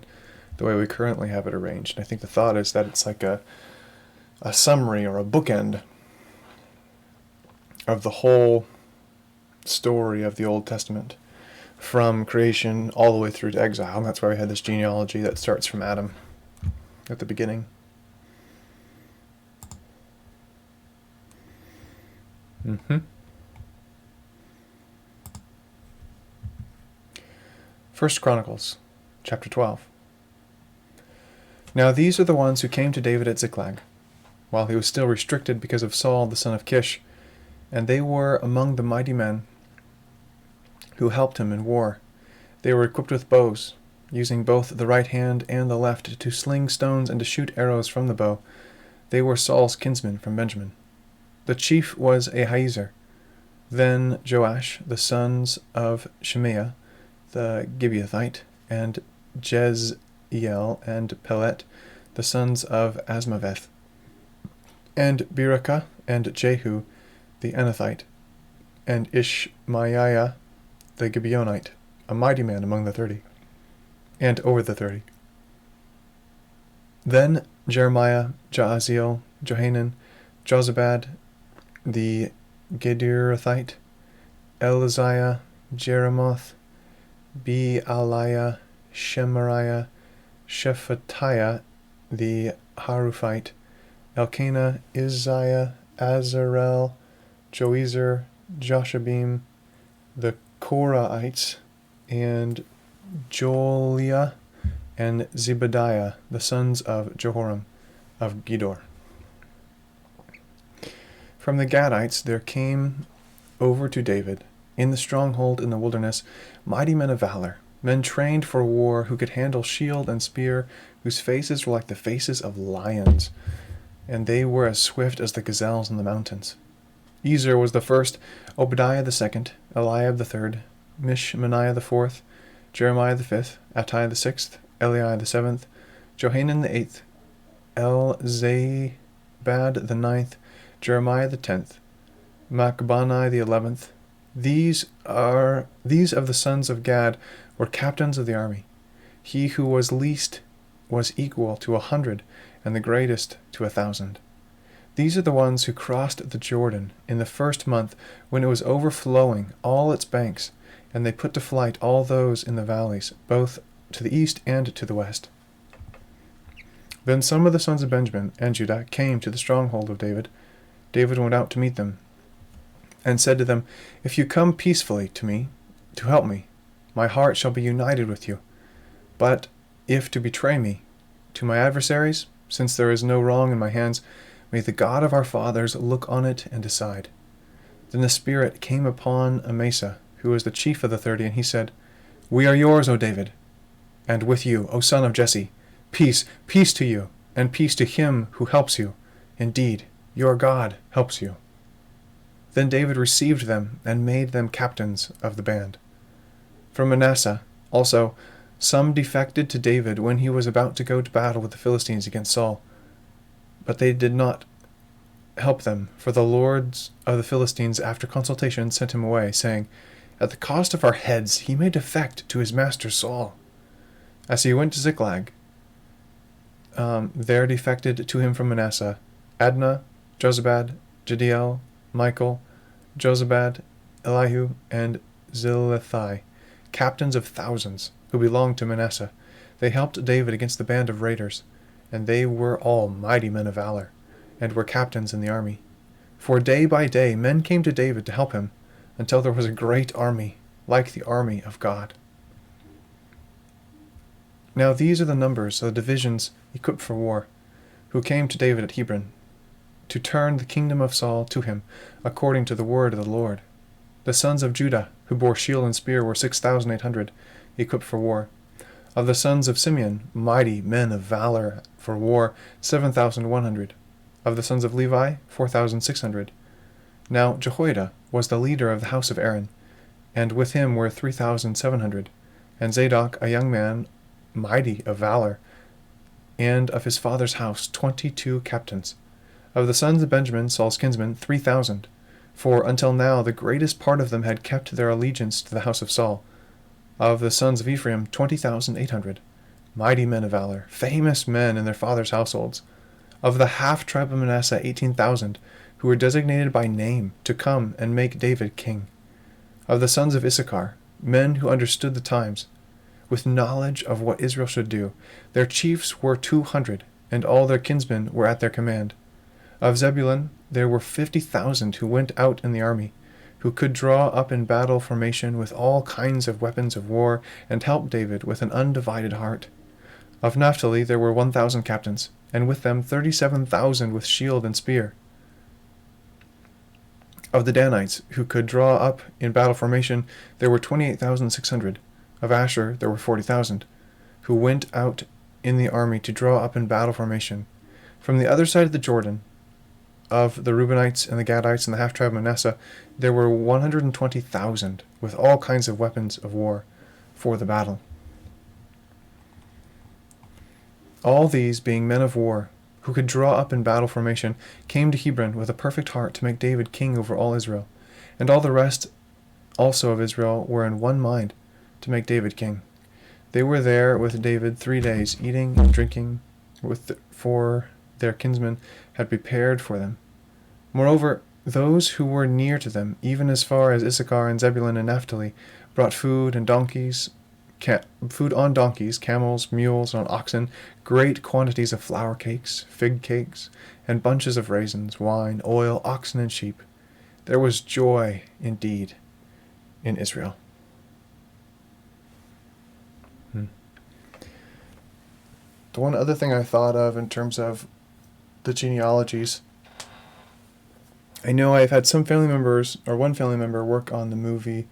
the way we currently have it arranged. And I think the thought is that it's like a summary or a bookend of the whole story of the Old Testament, from creation all the way through to exile. And that's why we had this genealogy that starts from Adam at the beginning. First Chronicles, chapter 12. Now these are the ones who came to David at Ziklag, while he was still restricted because of Saul the son of Kish, and they were among the mighty men who helped him in war. They were equipped with bows, using both the right hand and the left to sling stones and to shoot arrows from the bow. They were Saul's kinsmen from Benjamin. The chief was Ahiezer. Then Joash, the sons of Shemaiah, the Gibeathite, and Jeziel and Pelet, the sons of Asmaveth, and Berekah and Jehu, the Anathite, and Ishmaiah, the Gibeonite, a mighty man among the 30, and over the 30. Then Jeremiah, Jaaziel, Johanan, Jozabad, the Gederathite, Eliziah, Jeremoth, Bealiah, Shemariah, Shephatiah, the Haruphite, Elkanah, Isaiah, Azarel, Joezer, Joshabim, the Korahites, and Joliah, and Zebadiah, the sons of Jehoram, of Gedor. From the Gadites there came over to David, in the stronghold in the wilderness, mighty men of valor, men trained for war, who could handle shield and spear, whose faces were like the faces of lions, and they were as swift as the gazelles in the mountains. Ezer was the first, Obadiah the second, Eliab the third, Mishmaniah the fourth, Jeremiah the fifth, Attai the sixth, Eliah the seventh, Johanan the eighth, Elzabad the ninth, Jeremiah the 10th, Macbanai the 11th. These of the sons of Gad were captains of the army. He who was least was equal to 100, and the greatest to 1,000. These are the ones who crossed the Jordan in the first month, when it was overflowing all its banks, and they put to flight all those in the valleys, both to the east and to the west. Then some of the sons of Benjamin and Judah came to the stronghold of David. David went out to meet them, and said to them, If you come peacefully to me, to help me, my heart shall be united with you. But if to betray me to my adversaries, since there is no wrong in my hands, may the God of our fathers look on it and decide. Then the Spirit came upon Amasa, who was the chief of the 30, and he said, We are yours, O David, and with you, O son of Jesse. Peace, peace to you, and peace to him who helps you. Indeed, your God helps you. Then David received them and made them captains of the band. From Manasseh, also, some defected to David when he was about to go to battle with the Philistines against Saul. But they did not help them, for the lords of the Philistines, after consultation, sent him away, saying, At the cost of our heads he may defect to his master Saul. As he went to Ziklag, there defected to him from Manasseh Adnah, Jozabad, Jediel, Michael, Jozabad, Elihu, and Zilethai, captains of thousands, who belonged to Manasseh. They helped David against the band of raiders, and they were all mighty men of valor, and were captains in the army. For day by day men came to David to help him, until there was a great army, like the army of God. Now these are the numbers of the divisions equipped for war, who came to David at Hebron, to turn the kingdom of Saul to him, according to the word of the Lord. The sons of Judah, who bore shield and spear, were 6,800, equipped for war. Of the sons of Simeon, mighty men of valor for war, 7,100. Of the sons of Levi, 4,600. Now Jehoiada was the leader of the house of Aaron, and with him were 3,700. And Zadok, a young man, mighty of valor, and of his father's house 22 captains. Of the sons of Benjamin, Saul's kinsmen, 3,000. For until now the greatest part of them had kept their allegiance to the house of Saul. Of the sons of Ephraim, 20,800. Mighty men of valor, famous men in their fathers' households. Of the half-tribe of Manasseh, 18,000, who were designated by name to come and make David king. Of the sons of Issachar, men who understood the times, with knowledge of what Israel should do. Their chiefs were 200, and all their kinsmen were at their command. Of Zebulun there were 50,000 who went out in the army, who could draw up in battle formation with all kinds of weapons of war, and help David with an undivided heart. Of Naphtali there were 1,000 captains, and with them 37,000 with shield and spear. Of the Danites, who could draw up in battle formation, there were 28,600. Of Asher there were 40,000, who went out in the army to draw up in battle formation. From the other side of the Jordan, of the Reubenites and the Gadites and the half-tribe of Manasseh, there were 120,000, with all kinds of weapons of war for the battle. All these, being men of war, who could draw up in battle formation, came to Hebron with a perfect heart to make David king over all Israel. And all the rest also of Israel were in one mind to make David king. They were there with David 3 days, eating and drinking for their kinsmen had prepared for them. Moreover, those who were near to them, even as far as Issachar and Zebulun and Naphtali, brought food on donkeys, camels, mules, and on oxen, great quantities of flour cakes, fig cakes, and bunches of raisins, wine, oil, oxen, and sheep. There was joy indeed in Israel. The one other thing I thought of in terms of the genealogies, I know I've had some family members, or one family member, work on the movie,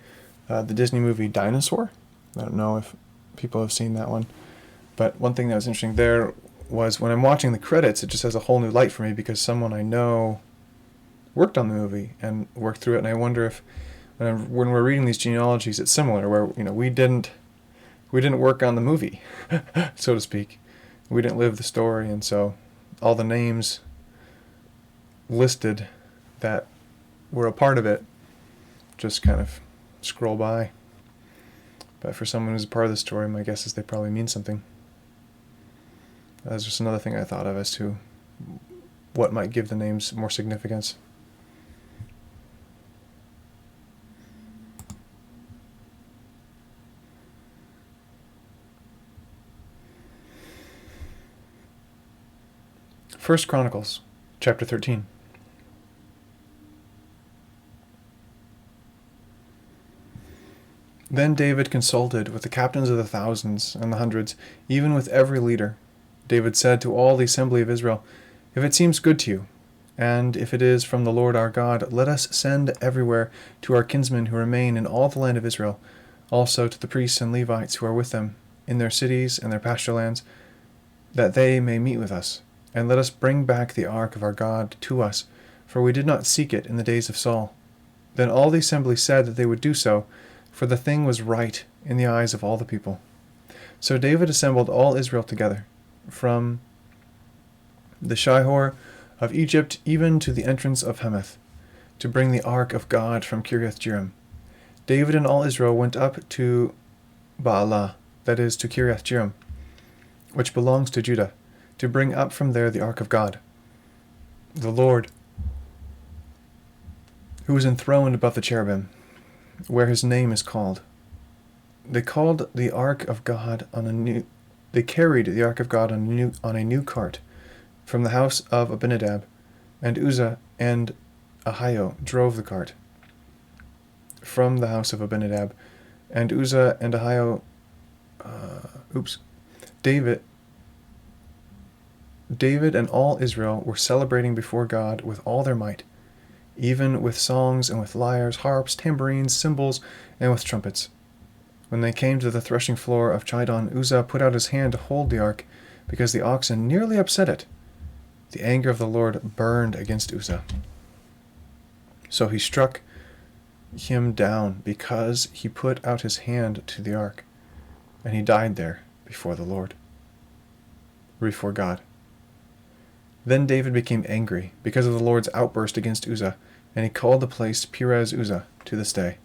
the Disney movie Dinosaur. I don't know if people have seen that one. But one thing that was interesting there was when I'm watching the credits, it just has a whole new light for me because someone I know worked on the movie and worked through it. And I wonder if when we're reading these genealogies, it's similar, where we didn't work on the movie, so to speak. We didn't live the story, and so all the names listed that were a part of it just kind of scroll by. But for someone who's a part of the story, my guess is they probably mean something. That's just another thing I thought of as to what might give the names more significance. First Chronicles, chapter 13. Then David consulted with the captains of the thousands and the hundreds, even with every leader. David said to all the assembly of Israel, "If it seems good to you, and if it is from the Lord our God, let us send everywhere to our kinsmen who remain in all the land of Israel, also to the priests and Levites who are with them, in their cities and their pasture lands, that they may meet with us. And let us bring back the ark of our God to us, for we did not seek it in the days of Saul." Then all the assembly said that they would do so, for the thing was right in the eyes of all the people. So David assembled all Israel together, from the Shihor of Egypt even to the entrance of Hamath, to bring the ark of God from Kiriath-jearim. David and all Israel went up to Baalah, that is, to Kiriath-jearim, which belongs to Judah, to bring up from there the ark of God, the Lord, who is enthroned above the cherubim, where his name is called. They carried the ark of God on a new cart from the house of Abinadab, and Uzzah and Ahio drove the cart from the house of Abinadab, and Uzzah and Ahio. David and all Israel were celebrating before God with all their might, even with songs and with lyres, harps, tambourines, cymbals, and with trumpets. When they came to the threshing floor of Chidon, Uzzah put out his hand to hold the ark, because the oxen nearly upset it. The anger of the Lord burned against Uzzah. So he struck him down, because he put out his hand to the ark, and he died there before the Lord, before God. Then David became angry because of the Lord's outburst against Uzzah, and he called the place Perez Uzzah to this day.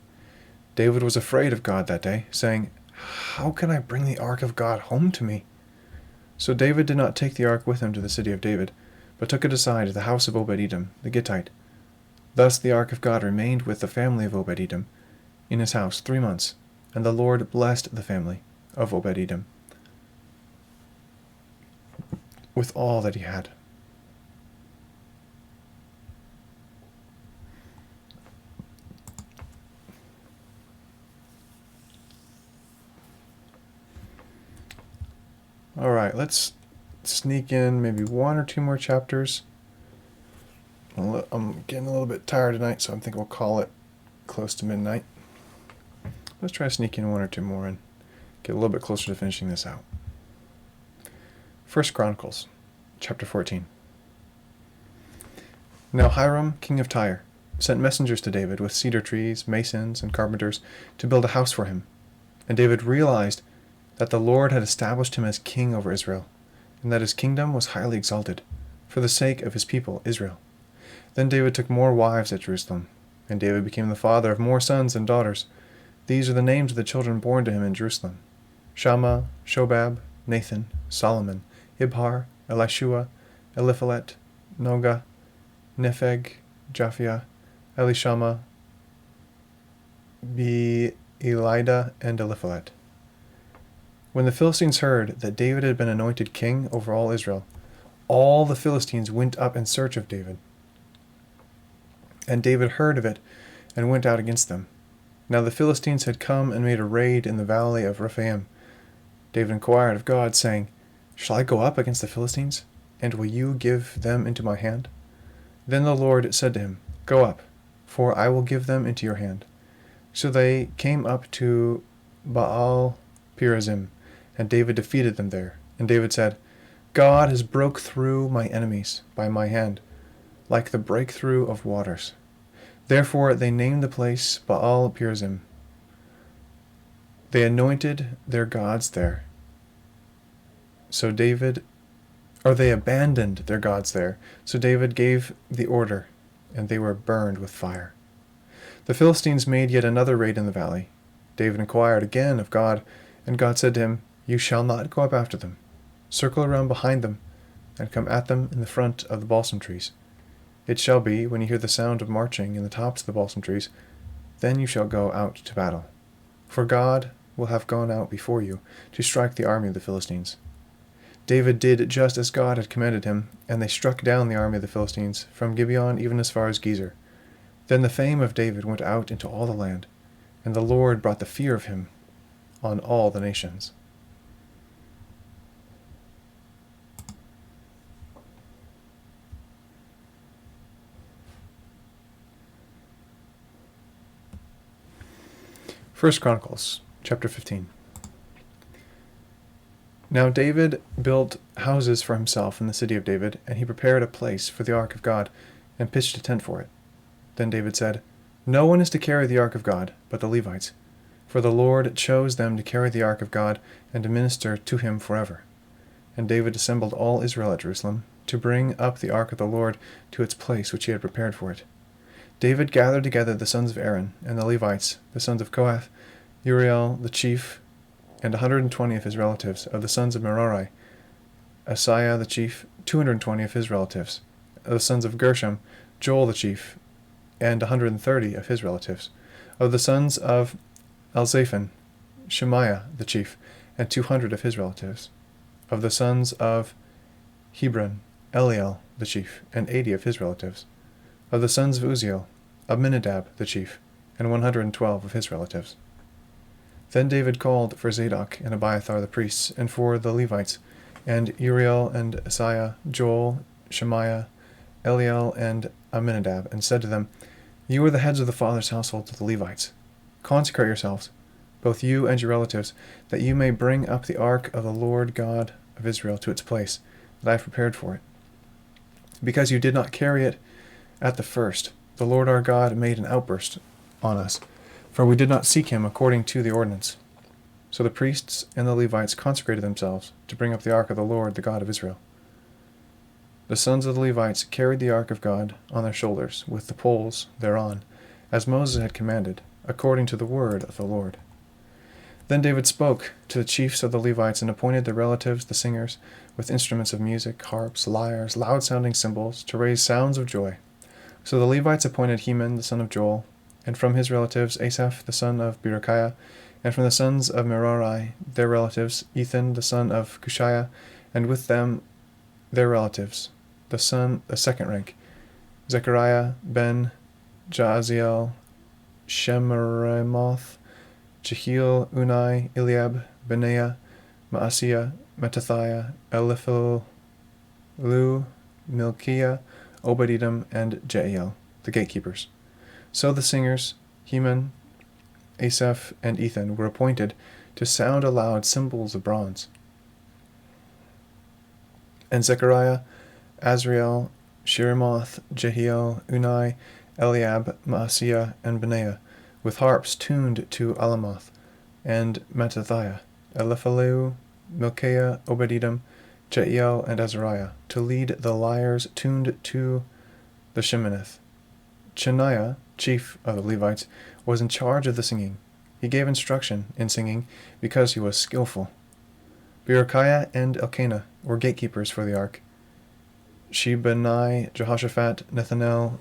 David was afraid of God that day, saying, "How can I bring the ark of God home to me?" So David did not take the ark with him to the city of David, but took it aside to the house of Obed-Edom, the Gittite. Thus the ark of God remained with the family of Obed-Edom in his house 3 months, and the Lord blessed the family of Obed-Edom with all that he had. All right, let's sneak in maybe 1 or 2 more chapters. I'm getting a little bit tired tonight, so I think we'll call it close to midnight. Let's try to sneak in 1 or 2 more and get a little bit closer to finishing this out. 1 Chronicles, chapter 14. Now Hiram, king of Tyre, sent messengers to David with cedar trees, masons, and carpenters to build a house for him. And David realized that the Lord had established him as king over Israel, and that his kingdom was highly exalted, for the sake of his people Israel. Then David took more wives at Jerusalem, and David became the father of more sons and daughters. These are the names of the children born to him in Jerusalem: Shammah, Shobab, Nathan, Solomon, Ibhar, Elishua, Eliphalet, Noga, Nepheg, Japhia, Elishama, Elida, and Eliphalet. When the Philistines heard that David had been anointed king over all Israel, all the Philistines went up in search of David. And David heard of it and went out against them. Now the Philistines had come and made a raid in the valley of Rephaim. David inquired of God, saying, "Shall I go up against the Philistines, and will you give them into my hand?" Then the Lord said to him, "Go up, for I will give them into your hand." So they came up to Baal-perazim, and David defeated them there. And David said, "God has broke through my enemies by my hand, like the breakthrough of waters." Therefore they named the place Baal-perazim. They anointed their gods there. They abandoned their gods there. So David gave the order, and they were burned with fire. The Philistines made yet another raid in the valley. David inquired again of God, and God said to him, "You shall not go up after them. Circle around behind them, and come at them in the front of the balsam trees. It shall be, when you hear the sound of marching in the tops of the balsam trees, then you shall go out to battle. For God will have gone out before you to strike the army of the Philistines." David did just as God had commanded him, and they struck down the army of the Philistines, from Gibeon even as far as Gezer. Then the fame of David went out into all the land, and the Lord brought the fear of him on all the nations. First Chronicles, chapter 15. Now David built houses for himself in the city of David, and he prepared a place for the ark of God, and pitched a tent for it. Then David said, "No one is to carry the ark of God but the Levites, for the Lord chose them to carry the ark of God and to minister to him forever." And David assembled all Israel at Jerusalem to bring up the ark of the Lord to its place which he had prepared for it. David gathered together the sons of Aaron and the Levites, the sons of Kohath, Uriel the chief, and 120 of his relatives. Of the sons of Merari, Asaiah the chief, 220 of his relatives. Of the sons of Gershom, Joel the chief, and 130 of his relatives. Of the sons of Elzaphan, Shemaiah the chief, and 200 of his relatives. Of the sons of Hebron, Eliel the chief, and 80 of his relatives. Of the sons of Uzziel, Abinadab the chief, and 112 of his relatives. Then David called for Zadok and Abiathar the priests, and for the Levites, and Uriel and Asaiah, Joel, Shemaiah, Eliel, and Abinadab, and said to them, "You are the heads of the father's household to the Levites. Consecrate yourselves, both you and your relatives, that you may bring up the ark of the Lord God of Israel to its place, that I have prepared for it. Because you did not carry it at the first, the Lord our God made an outburst on us, for we did not seek him according to the ordinance." So the priests and the Levites consecrated themselves to bring up the ark of the Lord, the God of Israel. The sons of the Levites carried the ark of God on their shoulders, with the poles thereon, as Moses had commanded, according to the word of the Lord. Then David spoke to the chiefs of the Levites, and appointed their relatives, the singers, with instruments of music, harps, lyres, loud-sounding cymbals, to raise sounds of joy. So the Levites appointed Heman, the son of Joel, and from his relatives Asaph, the son of Berechiah, and from the sons of Merari, their relatives, Ethan, the son of Cushiah, and with them their relatives, the second rank, Zechariah, Ben, Jaaziel, Shemiramoth, Jehiel, Unai, Eliab, Benaiah, Maaseiah, Mattithiah, Eliphalu, Milkiah, Obed-Edom, and Jeiel, the gatekeepers. So the singers, Heman, Asaph, and Ethan, were appointed to sound aloud cymbals of bronze. And Zechariah, Azriel, Shirimoth, Jehiel, Unai, Eliab, Maaseiah, and Benaiah, with harps tuned to Alamoth, and Mattithiah, Eliphalu, Milkiah, Obed-Edom, Jeiel, and Azariah, to lead the lyres tuned to the Sheminith. Chaniah, chief of the Levites, was in charge of the singing. He gave instruction in singing because he was skillful. Berechiah and Elkanah were gatekeepers for the ark. Shebani, Jehoshaphat, Nethanel,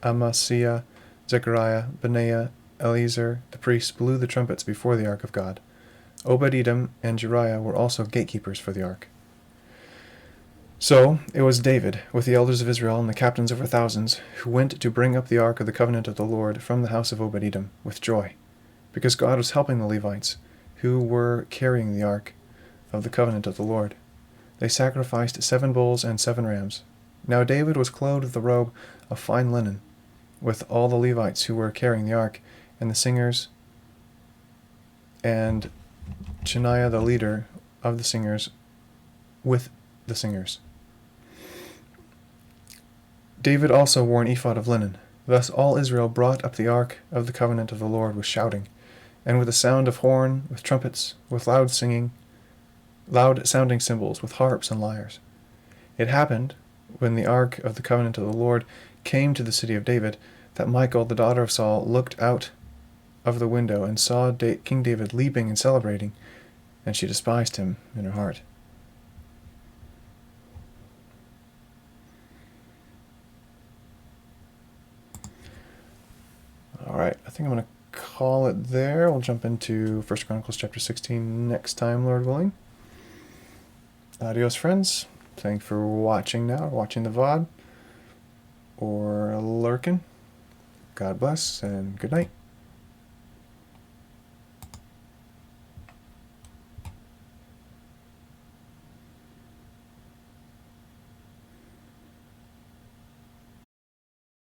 Amasaiah, Zechariah, Benaiah, Eliezer, the priests, blew the trumpets before the ark of God. Obed-Edom and Jeriah were also gatekeepers for the ark. So it was David, with the elders of Israel and the captains over thousands, who went to bring up the ark of the covenant of the Lord from the house of Obed-Edom with joy, because God was helping the Levites, who were carrying the ark of the covenant of the Lord. They sacrificed 7 bulls and 7 rams. Now David was clothed with a robe of fine linen, with all the Levites who were carrying the ark, and the singers, and Chaniah the leader of the singers with the singers. David also wore an ephod of linen. Thus all Israel brought up the ark of the covenant of the Lord with shouting, and with a sound of horn, with trumpets, with loud sounding cymbals, with harps and lyres. It happened, when the ark of the covenant of the Lord came to the city of David, that Michal, the daughter of Saul, looked out of the window and saw King David leaping and celebrating, and she despised him in her heart. All right, I think I'm going to call it there. We'll jump into 1 Chronicles chapter 16 next time, Lord willing. Adios, friends. Thanks for watching now, or watching the VOD, or lurking. God bless, and good night.